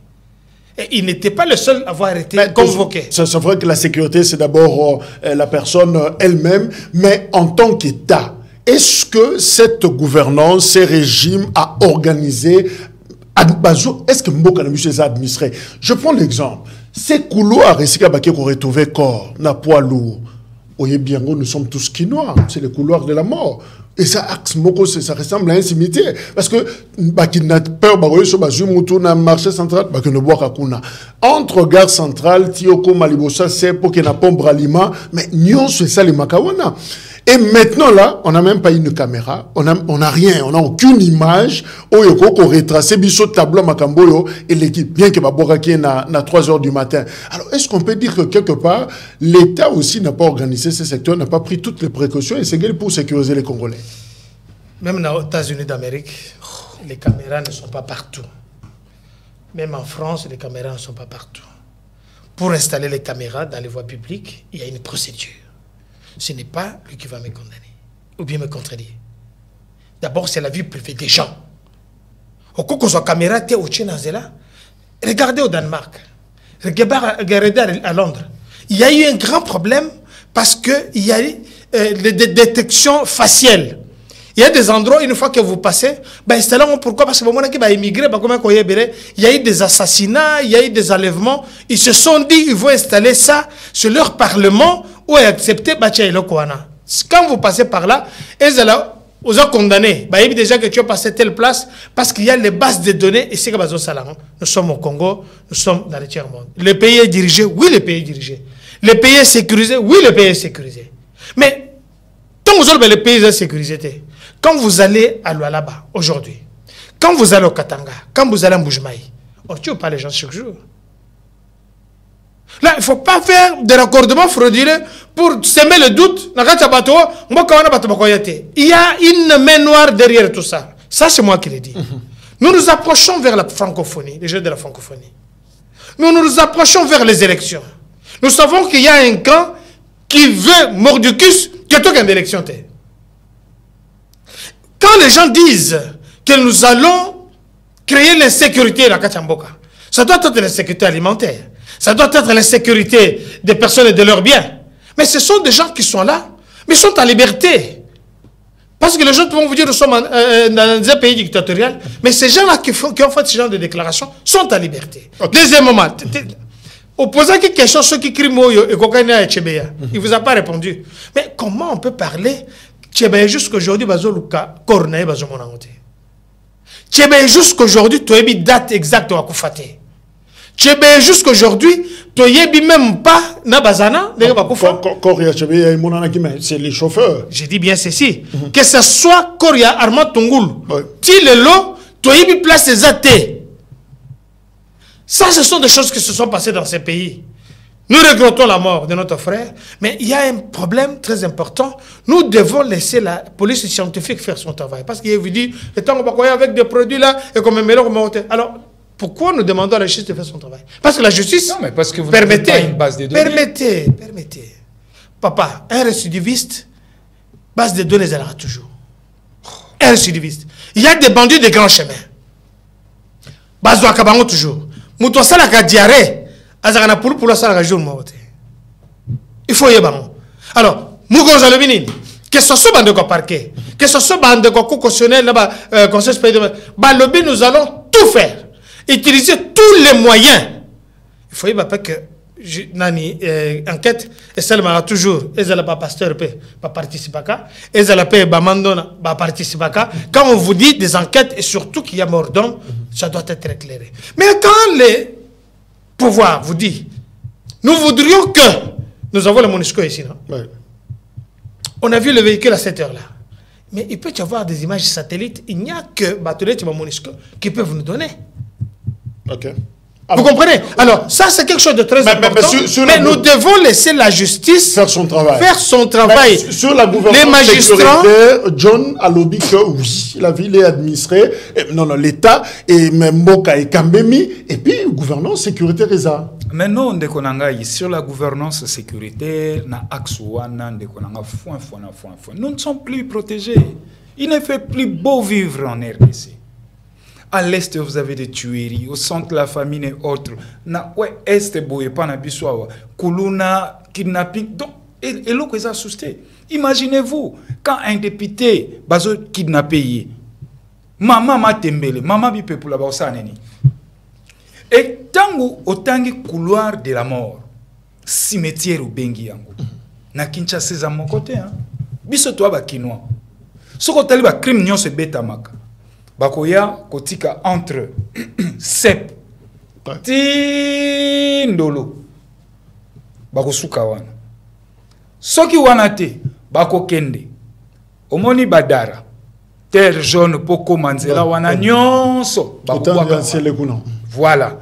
Et il n'était pas le seul à avoir été convoqué. C'est vrai que la sécurité, c'est d'abord la personne elle-même, mais en tant qu'État, est-ce que cette gouvernance, ce régime a organisé, est-ce que Mboka les a administré? Je prends l'exemple. Ces couloirs, qu'on retrouvait corps, n'a poids lourd. Voyez bien, nous sommes tous quinois, c'est le couloir de la mort. Et ça, ça ressemble à un cimetière. Parce que, kidnappeur, sur un marché central, entre gare centrale, Tioko, Malibosa, c'est pour qu'il n'y ait pas de aliment, mais nous, c'est ça les Makawana. Et maintenant, là, on n'a même pas une caméra, on n'a rien, on n'a aucune image, on retrace biso tableau Makamboyo et l'équipe, bien que Baboraki na 3 heures du matin. Alors, est-ce qu'on peut dire que quelque part, l'État aussi n'a pas organisé ce secteur, n'a pas pris toutes les précautions et c'est pour sécuriser les Congolais? Même aux États-Unis d'Amérique, les caméras ne sont pas partout. Même en France, les caméras ne sont pas partout. Pour installer les caméras dans les voies publiques, il y a une procédure. Ce n'est pas lui qui va me condamner ou bien me contredire. D'abord, c'est la vie privée des gens. Au coup que soit caméra t'es au Tchénazela, regardez au Danemark, regardez à Londres. Il y a eu un grand problème parce qu'il y a eu des détections faciales. Il y a des endroits, une fois que vous passez, pourquoi? Parce que le moment qui va émigrer, il y a eu des assassinats, il y a eu des enlèvements. Ils se sont dit ils vont installer ça sur leur parlement ou accepter quand vous passez par là, ils ont condamné. Déjà que tu as passé telle place parce qu'il y a les bases de données et c'est que nous sommes au Congo, nous sommes dans le tiers-monde. Le pays est dirigé, oui, le pays est dirigé. Le pays est sécurisé, oui, le pays est sécurisé. Mais tant que le pays est sécurisé, quand vous allez à Lualaba aujourd'hui, quand vous allez au Katanga, quand vous allez à Mbujimai, on ne tue pas les gens chaque jour. Là, il ne faut pas faire des raccordements frauduleux pour semer le doute. Il y a une main noire derrière tout ça. Ça, c'est moi qui l'ai dit. Nous nous approchons vers la francophonie, les jeux de la francophonie. Nous nous approchons vers les élections. Nous savons qu'il y a un camp qui veut mordicus que tout qu'un élection. Quand les gens disent que nous allons créer l'insécurité à la Kachamboka, ça doit être l'insécurité alimentaire. Ça doit être l'insécurité des personnes et de leurs biens. Mais ce sont des gens qui sont là, mais ils sont en liberté. Parce que les gens vont vous dire, nous sommes dans un pays dictatorial, mais ces gens-là qui ont fait ce genre de déclarations sont en liberté. Okay. Deuxième moment, opposant une question, ceux qui crient Moyo et Kokania et Tchebeya, il ne vous a pas répondu. Mais comment on peut parler Tchebeya jusqu'aujourd'hui, Bazoluka, Kornae, Bazomonangote. Tchebeya jusqu'aujourd'hui, tu as une date exacte à Koufate. Tchébé jusqu'aujourd'hui, tu n'as même pas Nabazana, c'est les chauffeurs. J'ai dit bien ceci. Que ce soit Koria Armand Tungoul, si le lot, tu as mis place des athées. Ça, ce sont des choses qui se sont passées dans ces pays. Nous regrettons la mort de notre frère, mais il y a un problème très important. Nous devons laisser la police scientifique faire son travail. Parce qu'il vous dit, on va avec des produits là, et comme un mélange. Alors, pourquoi nous demandons à la justice de faire son travail? Parce que la justice, non, mais parce que vous n'avez pas une base de données. Permettez. Papa, un récidiviste, base de données, elle aura toujours. Un récidiviste. Il y a des bandits de grands chemins. Base de Akabango toujours. Moutou Salaka diarrhée, Azarana pour la Salaka jour morte. Il faut y aller. Alors, Mougon Zalobini, que ce soit bande de parquet, que ce soit bande de constitutionnel, conseil supérieur de lobby, nous allons tout faire. Utiliser tous les moyens. Il faut que nani enquête et ça m'a toujours ezala pas pasteur pas participer ka ezala pas bamandona pas participer ka quand on vous dit des enquêtes et surtout qu'il y a mort d'homme ça doit être éclairé mais quand les pouvoirs vous dit nous voudrions que nous avons le MONUSCO ici non ouais. On a vu le véhicule à cette heure là mais il peut y avoir des images satellites il n'y a que Batolet et MONUSCO qui peuvent nous donner. OK. Alors, vous comprenez? Alors, ça, c'est quelque chose de très important. Mais nous devons laisser la justice faire son travail. Faire son travail. Sur la gouvernance, les magistrats. John a lobby que oui, la ville est administrée. Non, l'État, et même Moka et Kambemi, et puis, gouvernance, sécurité, Reza. Mais non, sur la gouvernance sécuritaire, nous ne sommes plus protégés. Il ne fait plus beau vivre en RDC. À l'est, vous avez des tueries. Au centre, la famine et autres. Na ouais, est boye pas na biswawa. Kuluna, kidnapping. Donc, et l'autre est assusté. Imaginez-vous, quand un député bazo kidnappé, maman m'a tembele, maman bi pour la basa neni. Et tango au tangi couloir de la mort, cimetière ou bengi yango. Na Kinshasa za mon côté hein. Biso to ba kinois. Soko tali ba crime nyon se beta maka. Bakoya kotika entre sep tindolo bakosuka wana soki wana te bakokende omoni badara terre jaune poko manzela wana nyonso voilà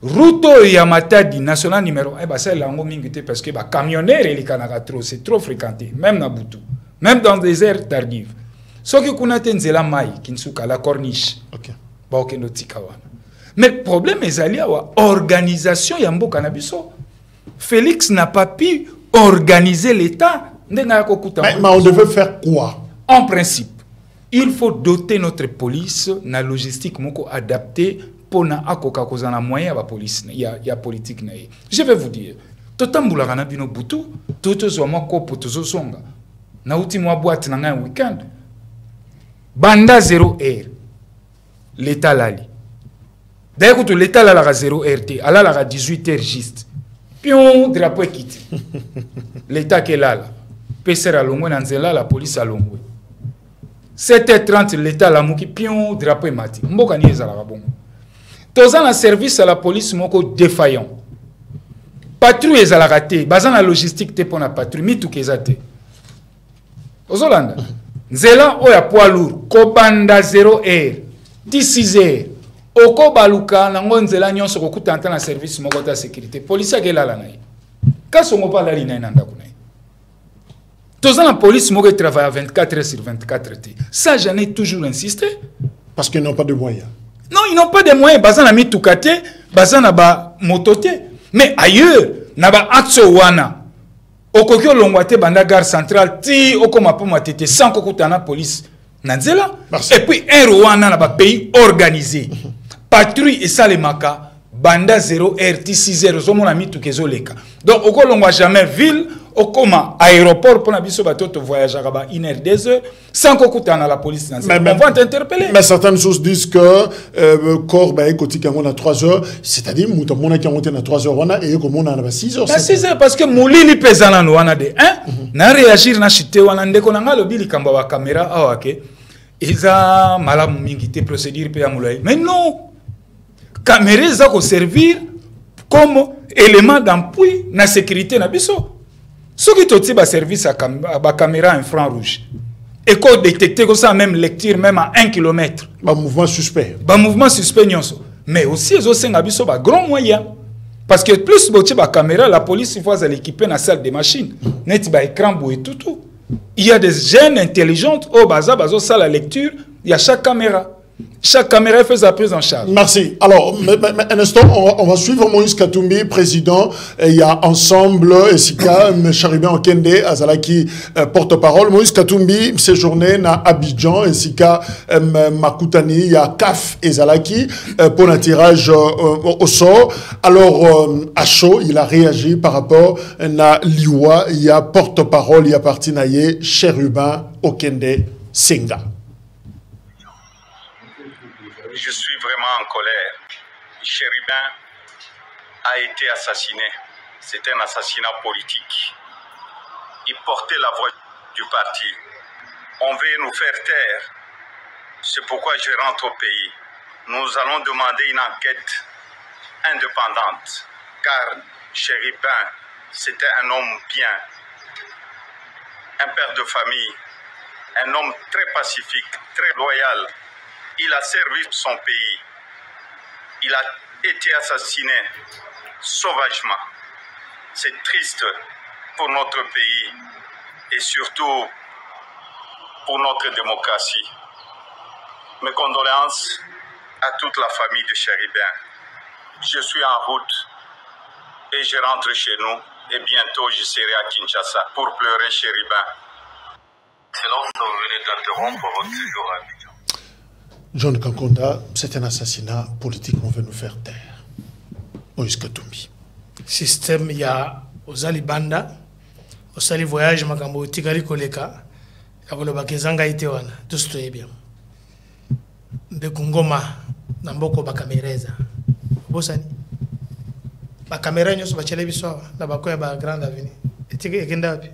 route ya Matadi national numéro 1 basel lango mingi te parce que ba camionneur elikanaka trop c'est trop fréquenté même na butu même dans des aires tardives. Ce qui est nzela mai kinsuka la corniche. OK. Ba okendo tika wana. Mais le problème est à l'organisation ya mboka na biso. Félix n'a pas pu organiser l'État. Mais on devait faire quoi? En principe, il faut doter notre police na logistique moko adaptée pour na akoka kozana moyen ya police ya politique na. Je vais vous dire. Totambula kana bino butu, totozo moko potozo songa. Na uti mwa boîte na ngai weekend. Banda 0 heure. L'État lali. D'ailleurs, l'État lala 0 RT, ala la 18 heures juste. Pion drapeau quitte. L'État qui est là. PCR à Longwe, Nanzela, la police à Longwe. 7h30, l'État la mouki, pion drapeau mati. Mboka ni ezala bon. Tozan la service à la police moko défaillant. Patrouille ezala raté. Bazan la logistique te pour la patrouille. Mi tout kezate. Ozolanda. Nzela oya poids lourd, kobanda 0 heure, 6 heures. Oko baluka nango nzela nyonso kokuta ntana service moko ta sécurité. Police akela la nai. Kaso ngo pa la lina nanda kunai. Toza la police moko travaille à 24 heures sur 24 heures. Ça j'en ai toujours insisté parce qu'ils n'ont pas de moyens. Non, ils n'ont pas de moyens, bazana mi tukate, bazana ba motote. Mais ailleurs, na ba atso wana. Okokyo longwate banda gare centrale ti okoma po matete sans kokutana police nanzela et puis un Rwanda na ba pays organisé patrouille et salemaka banda 0 RT 6 heures zo mona mitu kezoleka donc okolongwa jamais ville okoma aéroport pour na biso batoto voyager ba 1 heure 2 heures sans kokutana la police nanzela on va t'interpeller. Mais certaines sources disent que corps ba ekotika ngona 3 heures c'est-à-dire muta mona ki ngona 3 heures wana et comme on a 6 heures. 6 heures parce que molili pesana no wana de na réagir na chité wana ndeko na ngalo bili kamba wa caméra awake eza malamu mingi te procédure pe amulai mais non caméra za ko servir comme élément d'appui na sécurité na biso. Ce qui est ba service à ba caméra infrarouge et qu'on détecte que ça même lecture même à 1 km. Ba mouvement suspect. Ba mouvement suspect nyonso. Mais aussi ils ont biso ba grand moyen parce que plus botti ba caméra la police il faut l'équiper na salle de machine. Net ba écran et tout. Il y a des jeunes intelligentes au baza bazo ça la lecture, il y a chaque caméra. Chaque caméra fait sa prise en charge. Merci. Alors, un instant, on va suivre Moïse Katumbi, président. Il y a ensemble, Esika, Charibin Okende, Azalaki, porte-parole. Moïse Katumbi, séjourné à Abidjan, Esika, Makutani, il y a Kaf et Zalaki, pour un tirage au sort. Alors, à chaud, il a réagi par rapport à Liwa, il y a porte-parole, il y a Partinaye, Charibin Okende, Senga. Je suis vraiment en colère. Chérubin a été assassiné. C'est un assassinat politique. Il portait la voix du parti. On veut nous faire taire. C'est pourquoi je rentre au pays. Nous allons demander une enquête indépendante. Car Chéribin, c'était un homme bien, un père de famille, un homme très pacifique, très loyal. Il a servi son pays. Il a été assassiné sauvagement. C'est triste pour notre pays et surtout pour notre démocratie. Mes condoléances à toute la famille de Chéribin. Je suis en route et je rentre chez nous et bientôt je serai à Kinshasa pour pleurer Chéribin. C'est là où vous venez d'interrompre votre séjour à Abidjan. John Kankonda, c'est un assassinat politique qu'on veut nous faire taire. Moïse Katumbi. Système, il y a aux Alibanda, au Sali Voyage, Makambo, Tigari Koleka, Yakoloba Kezanga Itewana, tout ce qui est bien. Bekungoma, Namboko Bakamereza. Bosani. Bakamera nyoso bachele biso, na bakoya ba grande avenue. Etike ekenda wapi?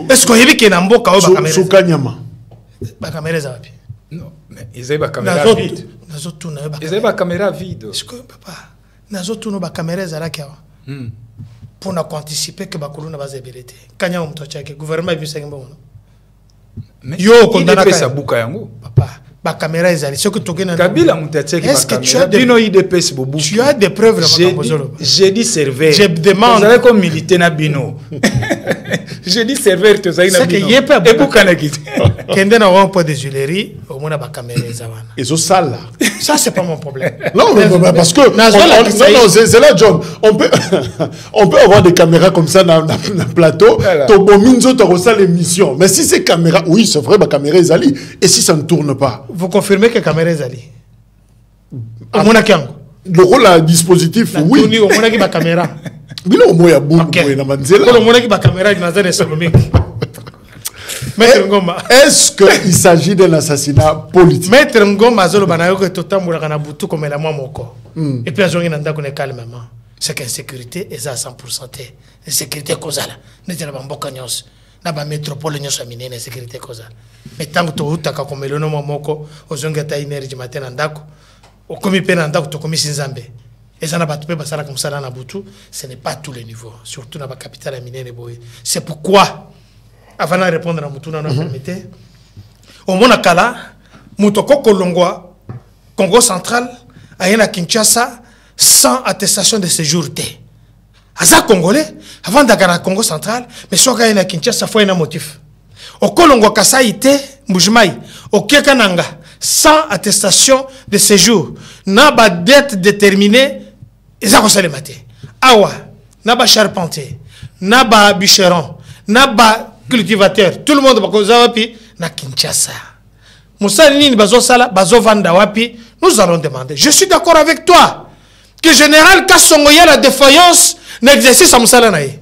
Est-ce que yebi ke Namboka o Bakamereza? Sou Kanyama. Bakamereza wapi? Non, mais ils avaient caméra vide. Ils avaient caméra vide. Est-ce que papa, nazotuno Bakamereza la kiawa? Pour anticiper que Bakuluna va zébérité. Kanya on mtocha ke gouvernement bi sengi mbono. Yo condamna pesa buka yango. Papa, Bakamera ezali ce que tokena. Kabila mutache ki Bakamera. Bino IDPS bobu. Tu as des preuves là. J'ai dit serveur. Je demande. Vous avez comme militaire na bino. J'ai dit serveur to zaina bino. Et buka na kiti. Kende na un point de Julerie, au moins Bakamera ezawana. Et au sale. Ça c'est pas mon problème. Non, mais parce que non, c'est là, John. On peut avoir des caméras comme ça dans le plateau. Tobominzo t'as l'émission. Mais si c'est caméra, oui, c'est vrai, ma caméra est ali. Et si ça ne tourne pas? Vous confirmez que la caméra est ali? Le rôle à dispositif, oui. Au moins, la caméra. Bilo moya boum moya na manzela. Au moins, la caméra est dans un économique. Est-ce qu'il s'agit d'un assassinat politique? Maître Ngoma Zolo Banayo que tout le monde boutou comme la moko. Et puis on a qu'on est calmement. C'est qu'insécurité est à 100%. Insécurité causale. Nous sommes en Bocagnos. Nous sommes en métropole, nous sommes en insécurité causale. Mais tant que tu as comme le nom moko, aux ongata énergie matin en dako, au comité en dako, tu commis Sinzambe. Et ça n'a pas tout comme ça dans la boutou. Ce n'est pas tous les niveaux. Surtout dans la capitale minière. C'est pourquoi. Avant de répondre à Moutouna, au Monakala, Moutoko Kolongwa, Congo central, à Kinshasa, sans attestation de séjour. Aza Congolais, avant d'aller à Congo central, mais soit à Kinshasa, il faut un motif. Au Kolongwa Kasaïte, Moujmaï, au Kekananga, sans attestation de séjour, n'a pas dette déterminée, et ça conseille le matin. Awa, n'a pas charpentier, n'a pas bûcheron, n'a pas cultivateur, tout le monde va causer wapi na Kinshasa. Moussa Nini bazo sala bazo vanda wapi. Nous allons demander. Je suis d'accord avec toi que général Kassongoya la défaillance n'exerce à Moussa Naye.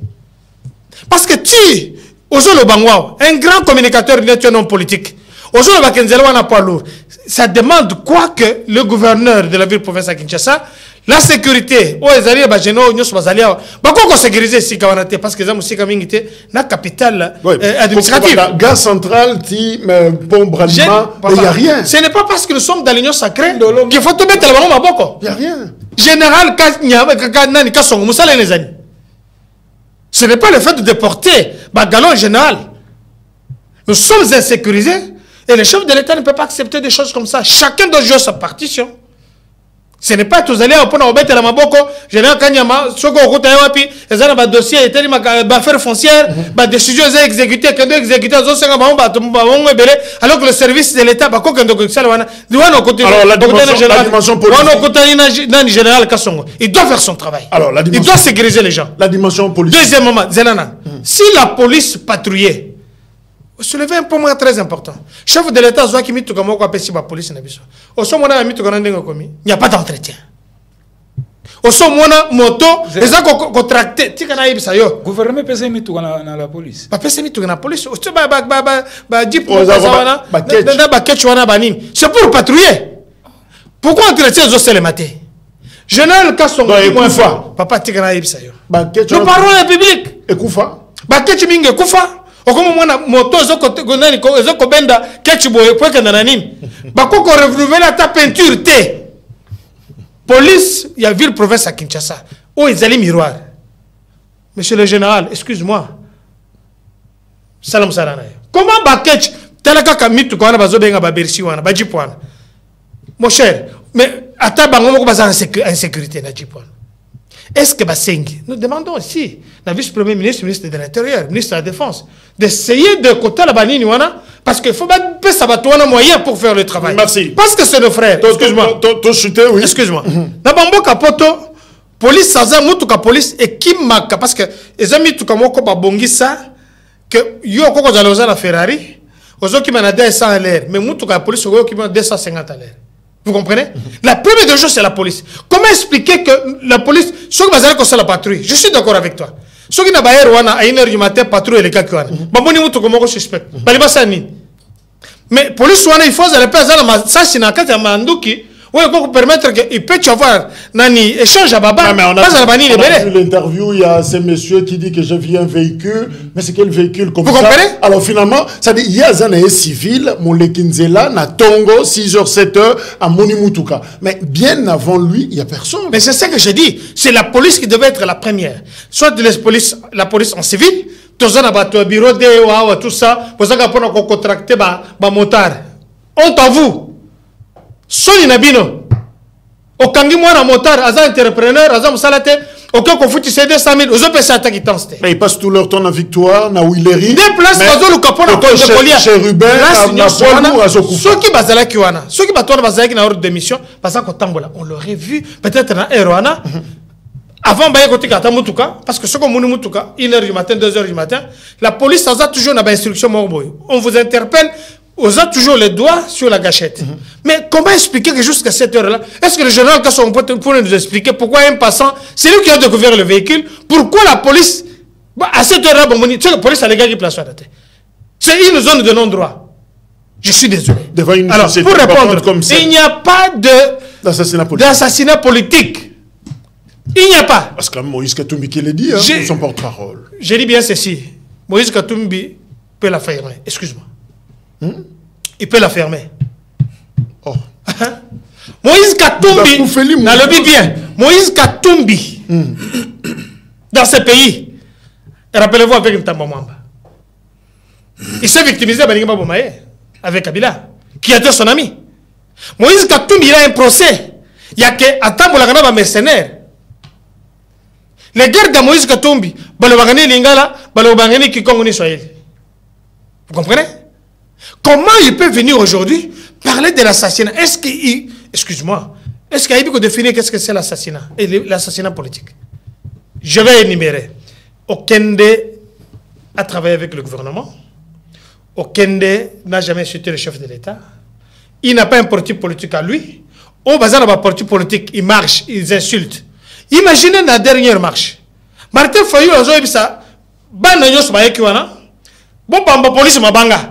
Parce que tu, Ozolo Bangwao, un grand communicateur n'est un homme politique. Ozolo Bakenzelo n'a pas lourd. Ça demande quoi que le gouverneur de la ville province à Kinshasa, la sécurité, oh Ezalia Bajeno, Nyos Bazalia, Bakoko sécuriser si Kawanate, parce que Zamoussi Kamingite, la capitale administrative. Gare centrale, pont Bralima, il n'y a rien. Ce n'est pas parce que nous sommes dans l'union sacrée qu'il faut tout mettre là-bas à Boko. Il n'y a rien. Général Kanani Kassongo, Moussala les amis. Ce n'est pas le fait de déporter Bagalon général. Nous sommes insécurisés et le chef de l'État ne peut pas accepter des choses comme ça. Chacun doit jouer sa partition. Ce n'est pas tous allés au point de la Maboko, général Kanyama, Soko Routayawapi, les gens ont dossier, affaires foncières, décisions exécutées, quand on exécute, alors que le service de l'État, alors la dimension politique. Général Kassongo, il doit faire son travail. Il doit sécuriser les gens. La dimension politique. Deuxièmement, Zelana, si la police patrouillait, soulever un point très important. Chef de l'État, il n'y a pas d'entretien. Au sommet, moto, les gens contractés. Le gouvernement peut s'aimer tout dans la police. C'est pour patrouiller. Pourquoi entretien les matin? Général Kassongo, Koufa. papa Tigana Ibsayo. Nous parlons en public. Et Koufa. Baketch Minge Koufa. Okomo mwana moto zoko benda ketch boye pour que nananine. Bako ko renouveler ta peinture té. Police, il y a ville province à Kinshasa. Où ils allaient miroir. Monsieur le général, excuse-moi. Salam Sarana. Comment Baketch telaka kamitu ko na bazo benga ba Bercy wana ba Jipwana. Mon cher, mais ata bango moko baza en sécurité na Jipwana. Est-ce que Basengi, nous demandons aussi, la vice-premier ministre, ministre de l'Intérieur, ministre de la Défense, d'essayer de côté la banine, parce qu'il faut pas savoir un moyen pour faire le travail. Merci. Parce que c'est nos frères. Excuse-moi. Oui. Excuse-moi. Nabambo Kapoto, police, ça mutuka police, et qui marque, parce que les amis, tout comme on bongi ça, que yo koko zaloza la Ferrari, aux autres qui m'en a 200 à l'air, mais mutuka police, aux autres qui m'en a 250 à l'air. Vous comprenez? La première des choses, c'est la police. Comment expliquer que la police, ceux qui vont faire la patrouille, je suis d'accord avec toi. Ceux qui n'ont pas à 1h du matin, patrouille les gars qui ont suspect. Mais police, il faut que ça, c'est un mandouki. Oui, pour permettre qu'il peut y avoir un échange à Baba. On a vu l'interview, il y a ce monsieur qui dit que j'ai vu un véhicule, mais c'est quel véhicule comme ça? Vous comprenez? Alors finalement, ça dit, il y a un civil, mon Lekinzela, na Tongo, 6h, 7h, à Monimutuka. Mais bien avant lui, il n'y a personne. Mais c'est ça que j'ai dit. C'est la police qui devait être la première. Soit la police en civil, tout ça, bureau de tout ça, pour ça qu'on a contracté un motard. Honte à vous. Soni Nabino. Okangi mwana motard, aza entrepreneur, aza musalate, aucun conflit c'est 200 000, aux autres personnes qui t'en mais ils passent tout leur temps en victoire, na Willery. Des places, bazo le capon à Polia. Chez Ruben, na Poilou, à Zokoufa. Ceux qui bazala qui wana, ceux qui battent bazala qui na ordre de mission, parce qu'au Tambola, on l'aurait vu, peut-être dans Erwana. Avant, parce que ce qu'on m'a dit, 1h du matin, 2h du matin, la police a toujours une instruction. On vous interpelle. On a toujours les doigts sur la gâchette. Mais comment expliquer que jusqu'à cette heure-là, est-ce que le général Kasson peut nous expliquer pourquoi un passant, c'est lui qui a découvert le véhicule, pourquoi la police, à cette heure-là, tu sais, la police a les gars qui placent la tête. C'est une zone de non-droit. Je suis désolé. Alors, pour répondre, comme ça, il n'y a pas d'assassinat politique. Il n'y a pas. Parce que Moïse Katumbi qui l'a dit, hein, son porte-parole. Je dis bien ceci. Moïse Katumbi peut la fermer. Excuse-moi. Il peut la fermer. Oh. Moïse Katumbi, dans le bien, Moïse Katumbi, dans ce pays, rappelez-vous avec Ntambamamba, il s'est victimisé avec Kabila, qui était son ami. Moïse Katumbi, il a un procès. Il y a que Atambolagana mercenaire. Les guerres de Moïse Katumbi, Balobagani Lingala, Balobagani Kikongo Israël. Vous comprenez? Comment il peut venir aujourd'hui parler de l'assassinat? Est-ce qu'il... Excuse-moi. Est-ce qu'il faut définir qu'est-ce que c'est l'assassinat? Et l'assassinat politique. Je vais énumérer. Okende a travaillé avec le gouvernement. Okende n'a jamais insulté le chef de l'État. Il n'a pas un parti politique à lui. Au bazar de parti politique, il marche, ils insultent. Imaginez la dernière marche. Martin Fayou a dit ça. Bananyo Smaekiwana. Bon, Bamba police Mabanga.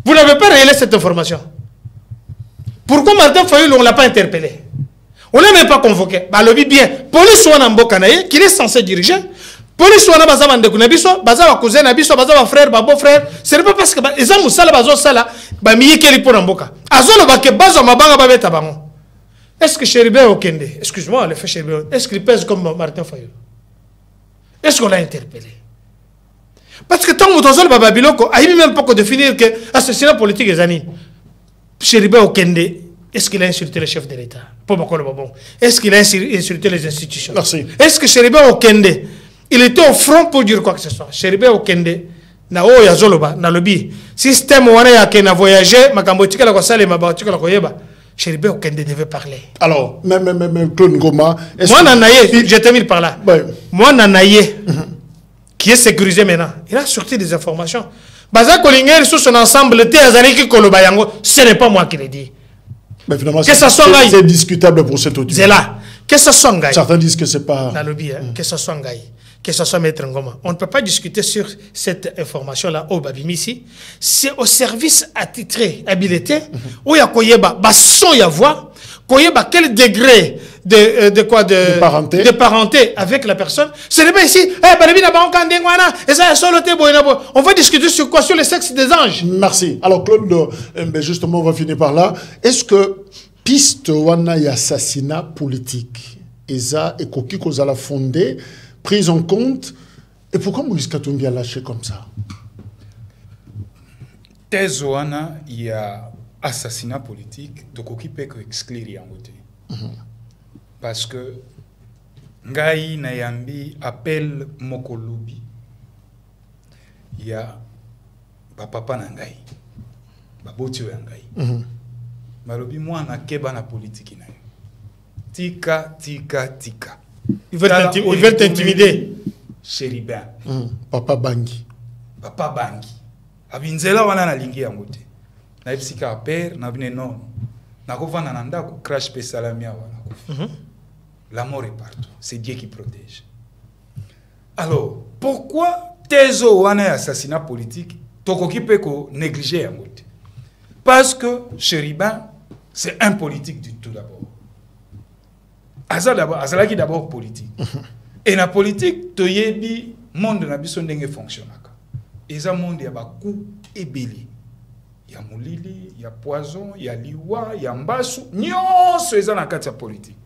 Vous n'avez pas révélé cette information. Pourquoi Martin Fayou, on ne l'a pas interpellé? On ne l'a même pas convoqué. Bah, le bien. Police Wana Mbokanaye, qui est censé diriger. Police Wana Baza Ndekunabiso, Baza cousin Nabiso, Baza frère, beau frère. Ce n'est pas parce que les hommes Sala Bazo Sala, Bamiye Keli pour Mboka. Azolo Bake Bazo Mabanga Babeta Bango. Est-ce que Chéribé Okende, excuse-moi, le fait Chéribé, est-ce qu'il pèse comme Martin Fayou? Est-ce qu'on l'a interpellé? Parce que tant que vous avez Babiloko, il n'y a même pas de définir que l'assassinat politique est amis. Chéribé Okende, est-ce qu'il a insulté le chef de l'État? Est-ce qu'il a insulté les institutions? Merci. Est-ce que Chéribé Okende, il était au front pour dire quoi que ce soit? Chéribé Okende, na o ya zoloba, na lobi, système wana ya kena voyager, makambotika la kosale mabatika la koyeba. Chéribé Okende devait parler. Alors, même Claude Ngoma... Moi, Nanaye, je termine par là. Moi, Nanaye, qui est sécurisé maintenant, il a sorti des informations. Baza Kolinger, sous son ensemble, ce n'est pas moi qui l'ai dit. Mais finalement, c'est discutable pour cet audio. C'est là. Que ce soit Ngaï. Certains disent que c'est pas... Dans le bien, que ce soit Ngaï, que ce soit Maître Ngoma. On ne peut pas discuter sur cette information-là au Babimisi. C'est au service attitré, habilité, où il y a Koyeba, son y a voix, koyeba quel degré de quoi de parenté avec la personne. Ce n'est pas ici, on va discuter sur quoi? Sur le sexe des anges. Merci. Alors Claude, justement, on va finir par là. Est-ce que piste wana y assassinat politique, Eza et Koki Kozala fondé, prise en compte, et pourquoi Moïse Katumbi a lâché comme ça? Thèse wana il y a assassinat politique, donc Koki peut exclure en côté. Parce que Ngai Nayambi appelle Mokolubi. Il y a papa Nangai. Babotio Ngai. Malobi moi na keba na politique na. Tika. Ils veulent t'intimider. Chéribin. Papa Bangi. Abinzela wana na lingi yango te. Na ipsika père na bine non. Na kovana na ndako crash pe salamia wana. La mort est partout. C'est Dieu qui protège. Alors, pourquoi tezo wana assassinat politique tokoki pe ko négliger yango te? Parce que Chéribin c'est un politique du tout d'abord. Azalaki d'abord politique. Et la politique toyebi monde na biso ndenge fonctionnaka. Eza monde ya ba coup ebeli. Il y a molili, il y a poison, il y a liwa, il y a mbasu, nyonso eza na kati ya politique.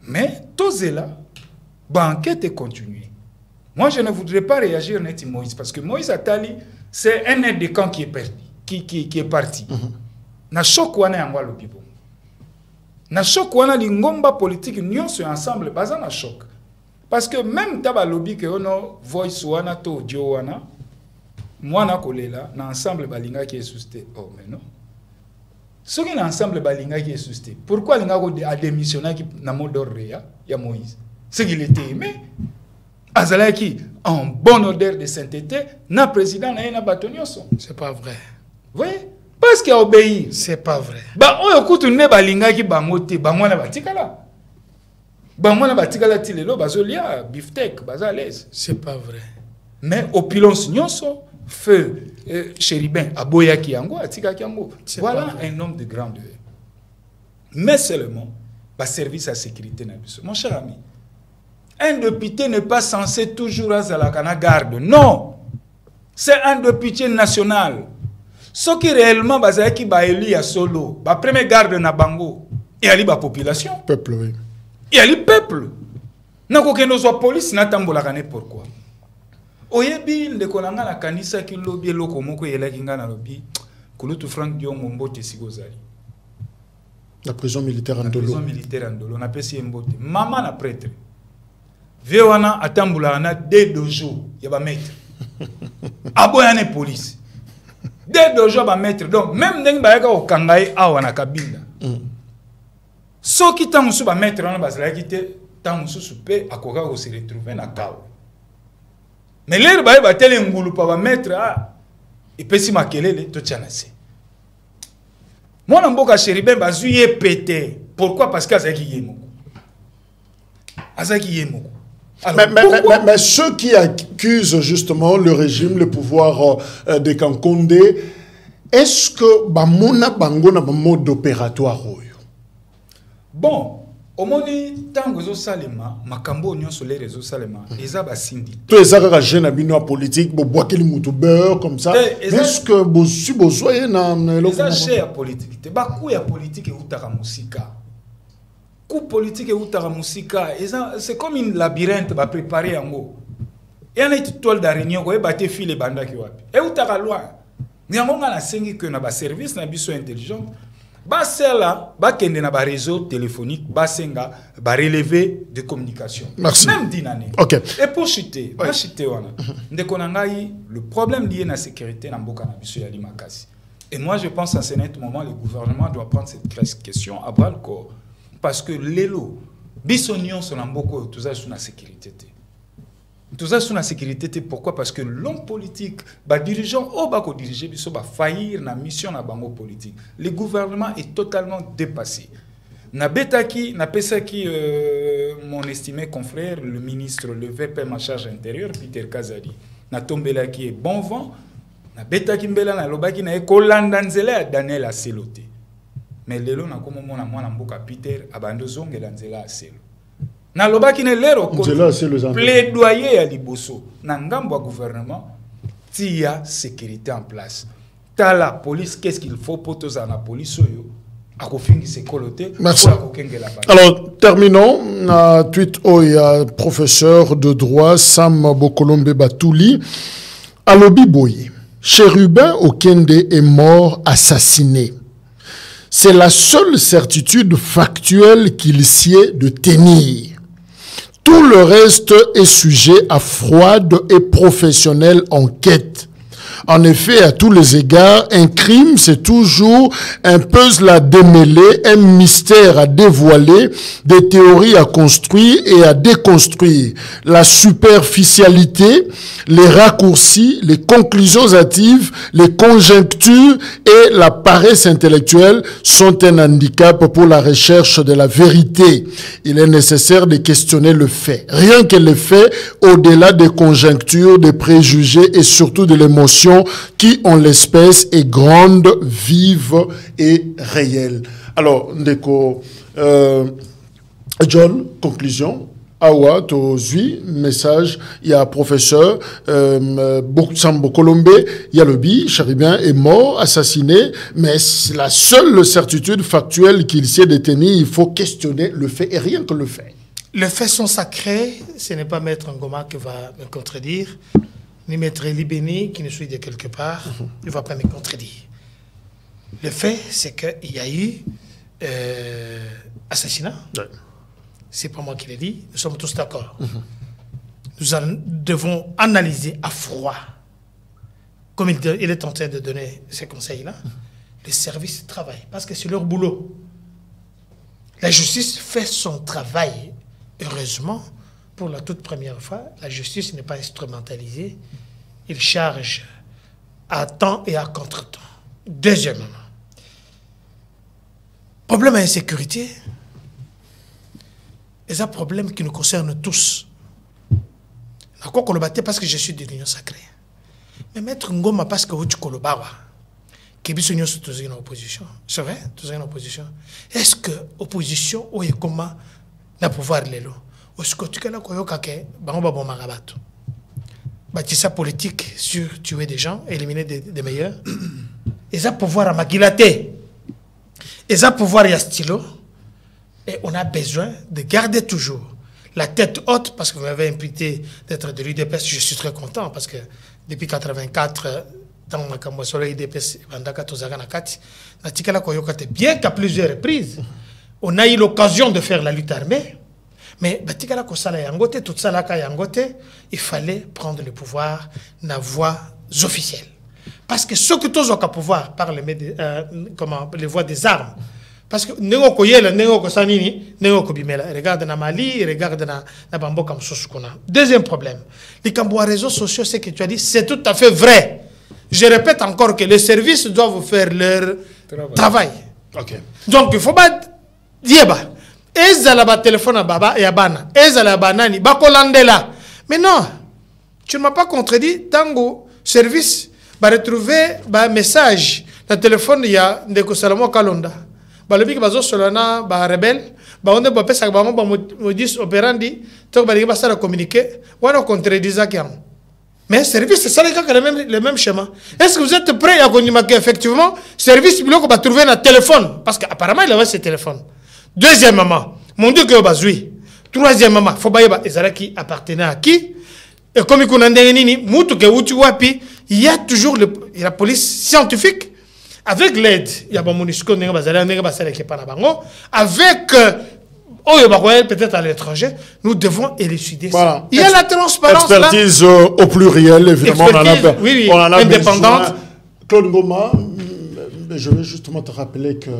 Mais Tozela, enquête est continuée. Moi, je ne voudrais pas réagir net Moïse, parce que Moïse Atali, c'est un aide de camp qui est perdu, qui est parti. Na choc wana yangwa lobibo. Na choc wana lingomba politique nyonso ensemble baza na choc. Parce que même taba lobby que ono voice wana to audio wana mwana kolela na ensemble balinga qui est susté. Oh mais non. Ce qui est ensemble balinga qui est susté. Pourquoi linga a démissionné qui na mode réa ya Moïse? C'est qu'il était aimé. Azalaki en bonne odeur de sainteté na président na yena batonyoso. C'est pas vrai. Vous voyez? Parce qu'il a obéi. C'est pas vrai. Bah on écoute ne balinga qui bangote bangwana batikala. Bangwana batikala tilelo bazolia beefsteak bazalaise. C'est pas vrai. Mais opulence nyonso feu Chéribin aboya kiango atika kiango. Voilà un homme de grandeur. Mais seulement ba service à sécurité na biso. Mon cher ami, un député n'est pas censé toujours à la cana garde. Non. C'est un député national. Ce qui réellement bazaki ba élu ya solo, ba premier garde na bango et ali ba population. Peuple oui. Et ali peuple. Na ko kendo so police na tambola kané pourquoi? Oyebi ndekolanga na kanisa ki lobi eloko moko yelaki nga na lobi kulutu Frank Diongo mbote sikozali. La prison militaire en Dolo. La prison militaire en Dolo na pesi mbote. Maman na prêtre. Vewana atambula na de dojo ya ba maître. Aboyane police. Dès dojo ba maître. Donc même ndenge ba yaka okangai awa na kabinda. So ki tamusu ba maître na bazala kite tamusu supe akoka ko se retrouver na kawo. Mais l'air ba tele ngulu pa ba maître et pesi makelele to tchanase. Moi na mboka Chéribin bazuye pété. Pourquoi? Parce que azaki yemoko. Azaki yemoko. Alors, mais ceux qui accusent justement le régime, le pouvoir de Kankonde, est-ce que Bamona Bango na mode opératoire? Bon, au moment tango zo salema, makambo nyon sur les réseaux salema, eza ba sindi. Tous les arabes jeunes abino politique, bo boire quel moutouber comme ça. Est-ce que bo si bo soyez na eza cher politique, te ba ku ya politique e utaka musika. Coup politique et outara musika, c'est comme une labyrinthe va préparer en haut. Et on a une toile d'araignée, on va battre fil et banda qui va. Et outara loin. Mais on a la sengi que na ba service na biso intelligent. Ba cela, ba kende na ba réseau téléphonique, ba senga, ba relevé de communication. Merci. Même dynamique. OK. Et pour chuter, ba chuter wana. Ndeko nangai, le problème lié à la sécurité na mboka na biso ya limakasi. Et moi je pense à ce net moment le gouvernement doit prendre cette question à bras le corps. Parce que l'élo, bisognon son amboko, tout ça sur la sécurité. Tout ça sur la sécurité, pourquoi? Parce que l'homme politique, bah dirigeant, oh bah diriger, biso bah faillir na mission na bango politique. Le gouvernement est totalement dépassé. Na betaki, na pesaki, mon estimé confrère, le ministre, le VP en charge intérieure, Peter Kazadi, na tombela qui est bon vent, na betaki mbela na lobaki na ekolandanzela Daniel Aselote. mais lelo na komo mona mwana mboka Peter abando zongela nzela aselo na lobaki ne lero ko plaidoyer ya liboso na ngambo ya gouvernement tia sécurité en place ta la police qu'est-ce qu'il faut pour tous la police oyo akofingi sekolote merci. Alors terminons tweet oya professeur de droit Sam Bokolombe Batouli alobi boye Chérubin Okende est mort assassiné. C'est la seule certitude factuelle qu'il sied de tenir. Tout le reste est sujet à froide et professionnelle enquête. En effet, à tous les égards, un crime, c'est toujours un puzzle à démêler, un mystère à dévoiler, des théories à construire et à déconstruire. La superficialité, les raccourcis, les conclusions hâtives, les conjectures et la paresse intellectuelle sont un handicap pour la recherche de la vérité. Il est nécessaire de questionner le fait. Rien que le fait, au-delà des conjectures, des préjugés et surtout de l'émotion qui, en l'espèce, est grande, vive et réelle. Alors, Ndeko, John, conclusion. Awa, to zui, message, il y a professeur Sambo Colombe, Yalobi, Chérubin est mort, assassiné, mais c'est la seule certitude factuelle qu'il s'est détenu. Il faut questionner le fait et rien que le fait. Les faits sont sacrés, ce n'est pas Maître Ngoma qui va me contredire, ni Maître Libéni qui ne suit de quelque part, il ne va pas me contredire. Le fait, c'est qu'il y a eu assassinat. Ouais. C'est pas moi qui l'ai dit, nous sommes tous d'accord. Nous devons analyser à froid, comme il est en train de donner ces conseils-là, les services travaillent, parce que c'est leur boulot. La justice fait son travail. Heureusement, pour la toute première fois, la justice n'est pas instrumentalisée. Il charge à temps et à contre-temps. Deuxièmement, problème d'insécurité, c'est un problème qui nous concerne tous. Parce que je suis de l'Union sacrée. Mais Maître Ngoma, parce que tu kolobawa, qui est en opposition. C'est vrai, tous en opposition. Est-ce que l'opposition, ou comment na pouvoir l'élo? Est-ce que tu as dit bâtissa politique sur tuer des gens, éliminer des meilleurs? Et ça pouvoir à maquilater. Et ça pouvoir à stylo. Et on a besoin de garder toujours la tête haute, parce que vous m'avez imputé d'être de l'UDPS. Je suis très content, parce que depuis 1984, dans ma campagne l'UDPS, bien qu'à plusieurs reprises, on a eu l'occasion de faire la lutte armée, mais il fallait prendre le pouvoir dans voies officielles. Parce que ce que tous ont pouvoir par les voies des armes, parce que regarde na Mali, regarde na Bamboka Msosukona. Deuxième problème, les réseaux sociaux, c'est que tu as dit, c'est tout à fait vrai. Je répète encore que les services doivent faire leur travail. Okay. Donc il faut pas dire ezala téléphone à baba et à bana, ezala banani bakolandela. Mais non, tu ne m'as pas contredit. Tango service va retrouver un message dans le téléphone, il y a Ndeko Salamo Kalonda. Balobi bazo solana ba rebelle ba onde ba pesa ba modus operandi to ba ba ça communiquer wana contredisa kiam. Mais service c'est ça le même schéma. Est-ce que vous êtes prêts à connaître qu'effectivement service bloc va trouver un téléphone, parce qu'apparemment il avait ce téléphone. Deuxièmement, mon Dieu que bazoui. Troisièmement, faut ba ezala qui appartenait à qui, et comme il connaît nini mutu ke uti wapi, il y a toujours la police scientifique. Avec l'aide, il y a bon MONUSCO, avec peut-être à l'étranger, nous devons élucider voilà. Ça. Il y a la transparence. Expertise là. Au pluriel, évidemment. Oui, on en a indépendante. Besoin. Claude Ngoma, je vais justement te rappeler que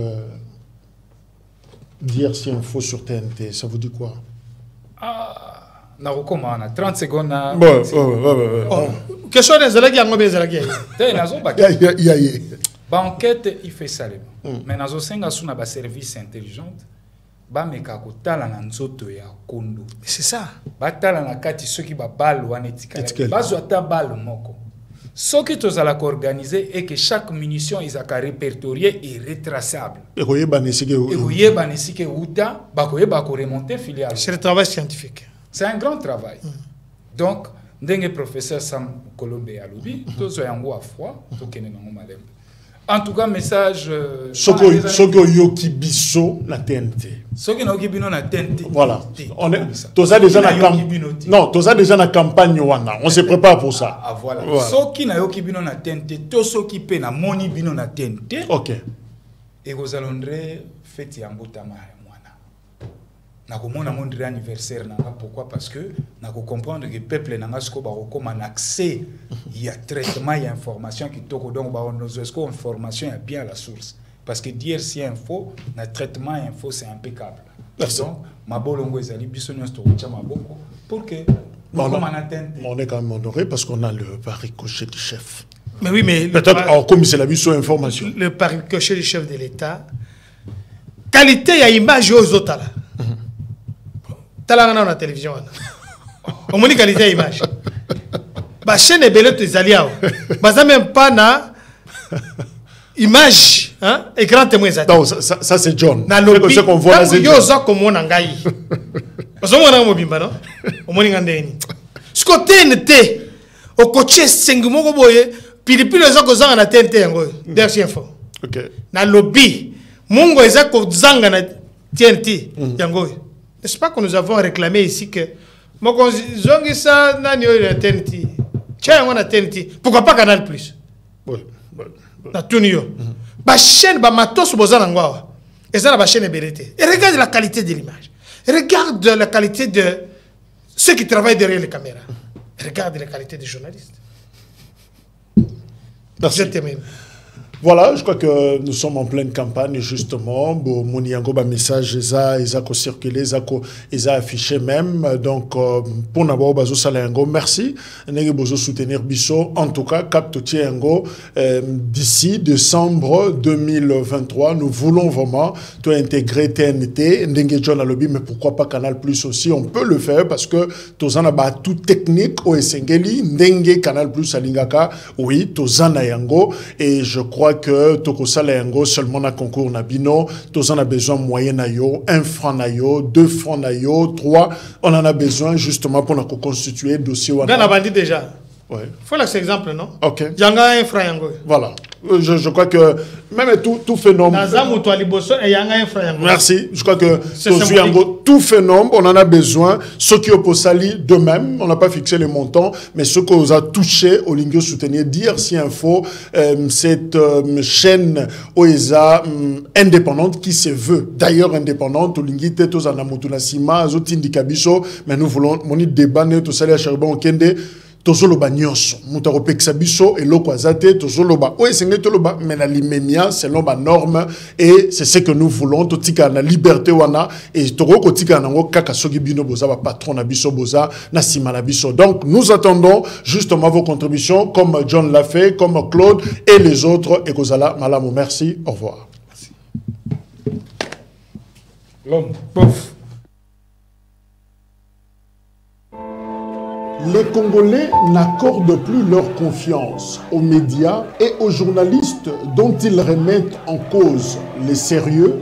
dire si info sur TNT, ça vous dit quoi? Na recommande 30 secondes. Question des élèves qui ont des élèves. Enquête, il fait ça. Mais dans un service intelligent, c'est ça. Batala na kati ceux qui ba balle ou anetika. Bazo ata balle moko. Ce qui est organisé est que chaque munition est répertoriée et retraçable. Et c'est le travail scientifique. C'est un grand travail. Donc, le professeur Sam Kolombe Aloubi, tout ça en froid, tout ce en tout cas, message. Soko yoki biso la TNT. Soki na okibino na TNT. Voilà. On est. Tout ça déjà na campagne. Non, tout ça déjà na campagne wana. On se prépare pour ça. Ah voilà. Soki na okibino na TNT, to soki pe na moni bino na TNT. Ok. Et vous allez fête yambutama mwana. Na komona mon anniversaire nanga pourquoi parce que na ko comprendre que peuple nanga sko ba ko man accès il y a traitement il y a information qui toko donc ba on nos information est bien à la source parce que dire si info na traitement info c'est impeccable. Donc ma bolongo ezali biso nyonso to maboko pour que on est quand même honoré parce qu'on a le ricochet du chef. Mais oui, mais peut-être comme c'est la mission information. Le ricochet du chef de l'État qualité ya image aux autres là. Talanga na télévision on moni qualité image ba chaîne belé tes aliaos baza même pas na image hein écran témoin ça. Non, ça c'est John. Na lobby qu'on voit là c'est yo za comme on ngai bazo mona mobimba non on moni ngandeni ce côté n'était au coaché 5 moko boye pilipili za ko zanga na TNT yango dernière fois. OK. Na lobby mungo eza ko zanga na TNT yango. N'est-ce pas que nous avons réclamé ici que Zongisa nani la TNT. Tiens, on a TNT. Pourquoi pas Canal Plus? La Tunio. La chaîne, la matos, bozanangwa. Et ça, la chaîne est vérité. Et regarde la qualité de l'image. Regarde la qualité de ceux qui travaillent derrière les caméras. Regarde la qualité des journalistes. Merci. Je t'aime. Voilà, je crois que nous sommes en pleine campagne, justement. Bon, mon yangoba message, ils ont circulé, ils ont affiché même. Donc, pour n'avoir bazo salayango, merci. N'ayez besoin soutenir Bisso. En tout cas, Captotier Yango, d'ici décembre 2023, nous voulons vraiment tout intégrer TNT, Ndenge John à lobby, mais pourquoi pas Canal Plus aussi? On peut le faire parce que Tozana ba tout technique au Esengeli, Ndenge Canal Plus à Lingaka, oui, Tozana Yango, et je crois que Tokosala Yango seulement na concours na bino, Tozan a besoin moyen na yo, 1 franc na yo, 2 francs na yo, 3, on en a besoin justement pour nous constituer dossier. On a bandit déjà. Ouais. Faut là cet exemple, non? Ok. Yanga 1 franc yango. Voilà. Je crois que même tout phénomène. Merci. Je crois que tout phénomène, on en a besoin. Ceux qui ont sali de même, on n'a pas fixé les montants, mais ceux qu'on a touchés au Lingio soutenir, dire si info, cette chaîne OESA indépendante qui se veut d'ailleurs indépendante, au Lingui Tetos Anamotuna Sima, Azotindi Kabiso, mais nous voulons, mon débat, tout ça, à Charbon Kende. Tozoloba nyonso mutaro peksa biso et loko azate tozoloba o esengé toloba mais na limemia selon ba norme et c'est ce que nous voulons totika na liberté wana et toko kotika nango kaka soki bino boza ba patron na biso boza na sima na biso. Donc nous attendons justement vos contributions comme John l'a fait, comme Claude et les autres et kozala malamu. Merci, au revoir. Merci. L'homme pauvre. Les Congolais n'accordent plus leur confiance aux médias et aux journalistes dont ils remettent en cause le sérieux,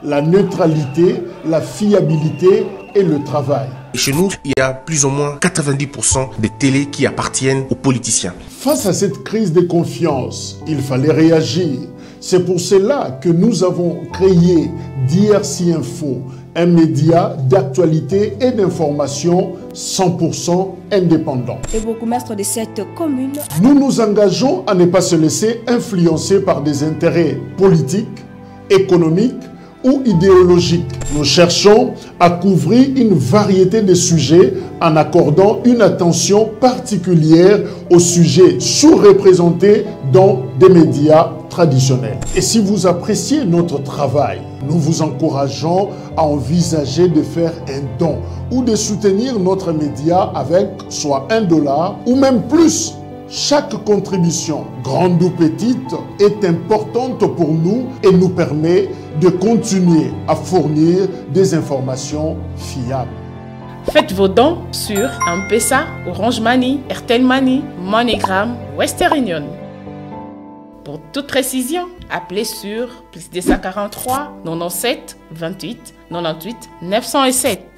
la neutralité, la fiabilité et le travail. Chez nous, il y a plus ou moins 90% des télés qui appartiennent aux politiciens. Face à cette crise de confiance, il fallait réagir. C'est pour cela que nous avons créé DRC Info, un média d'actualité et d'information 100% indépendant. Et bourgmestre de cette commune. Nous nous engageons à ne pas se laisser influencer par des intérêts politiques, économiques ou idéologiques. Nous cherchons à couvrir une variété de sujets en accordant une attention particulière aux sujets sous-représentés dans des médias traditionnels. Et si vous appréciez notre travail, nous vous encourageons à envisager de faire un don ou de soutenir notre média avec soit $1 ou même plus. Chaque contribution, grande ou petite, est importante pour nous et nous permet de continuer à fournir des informations fiables. Faites vos dons sur M-Pesa, Orange Money, Airtel Money, MoneyGram, Western Union. Pour toute précision, appelez sur +243 97 28 98 907.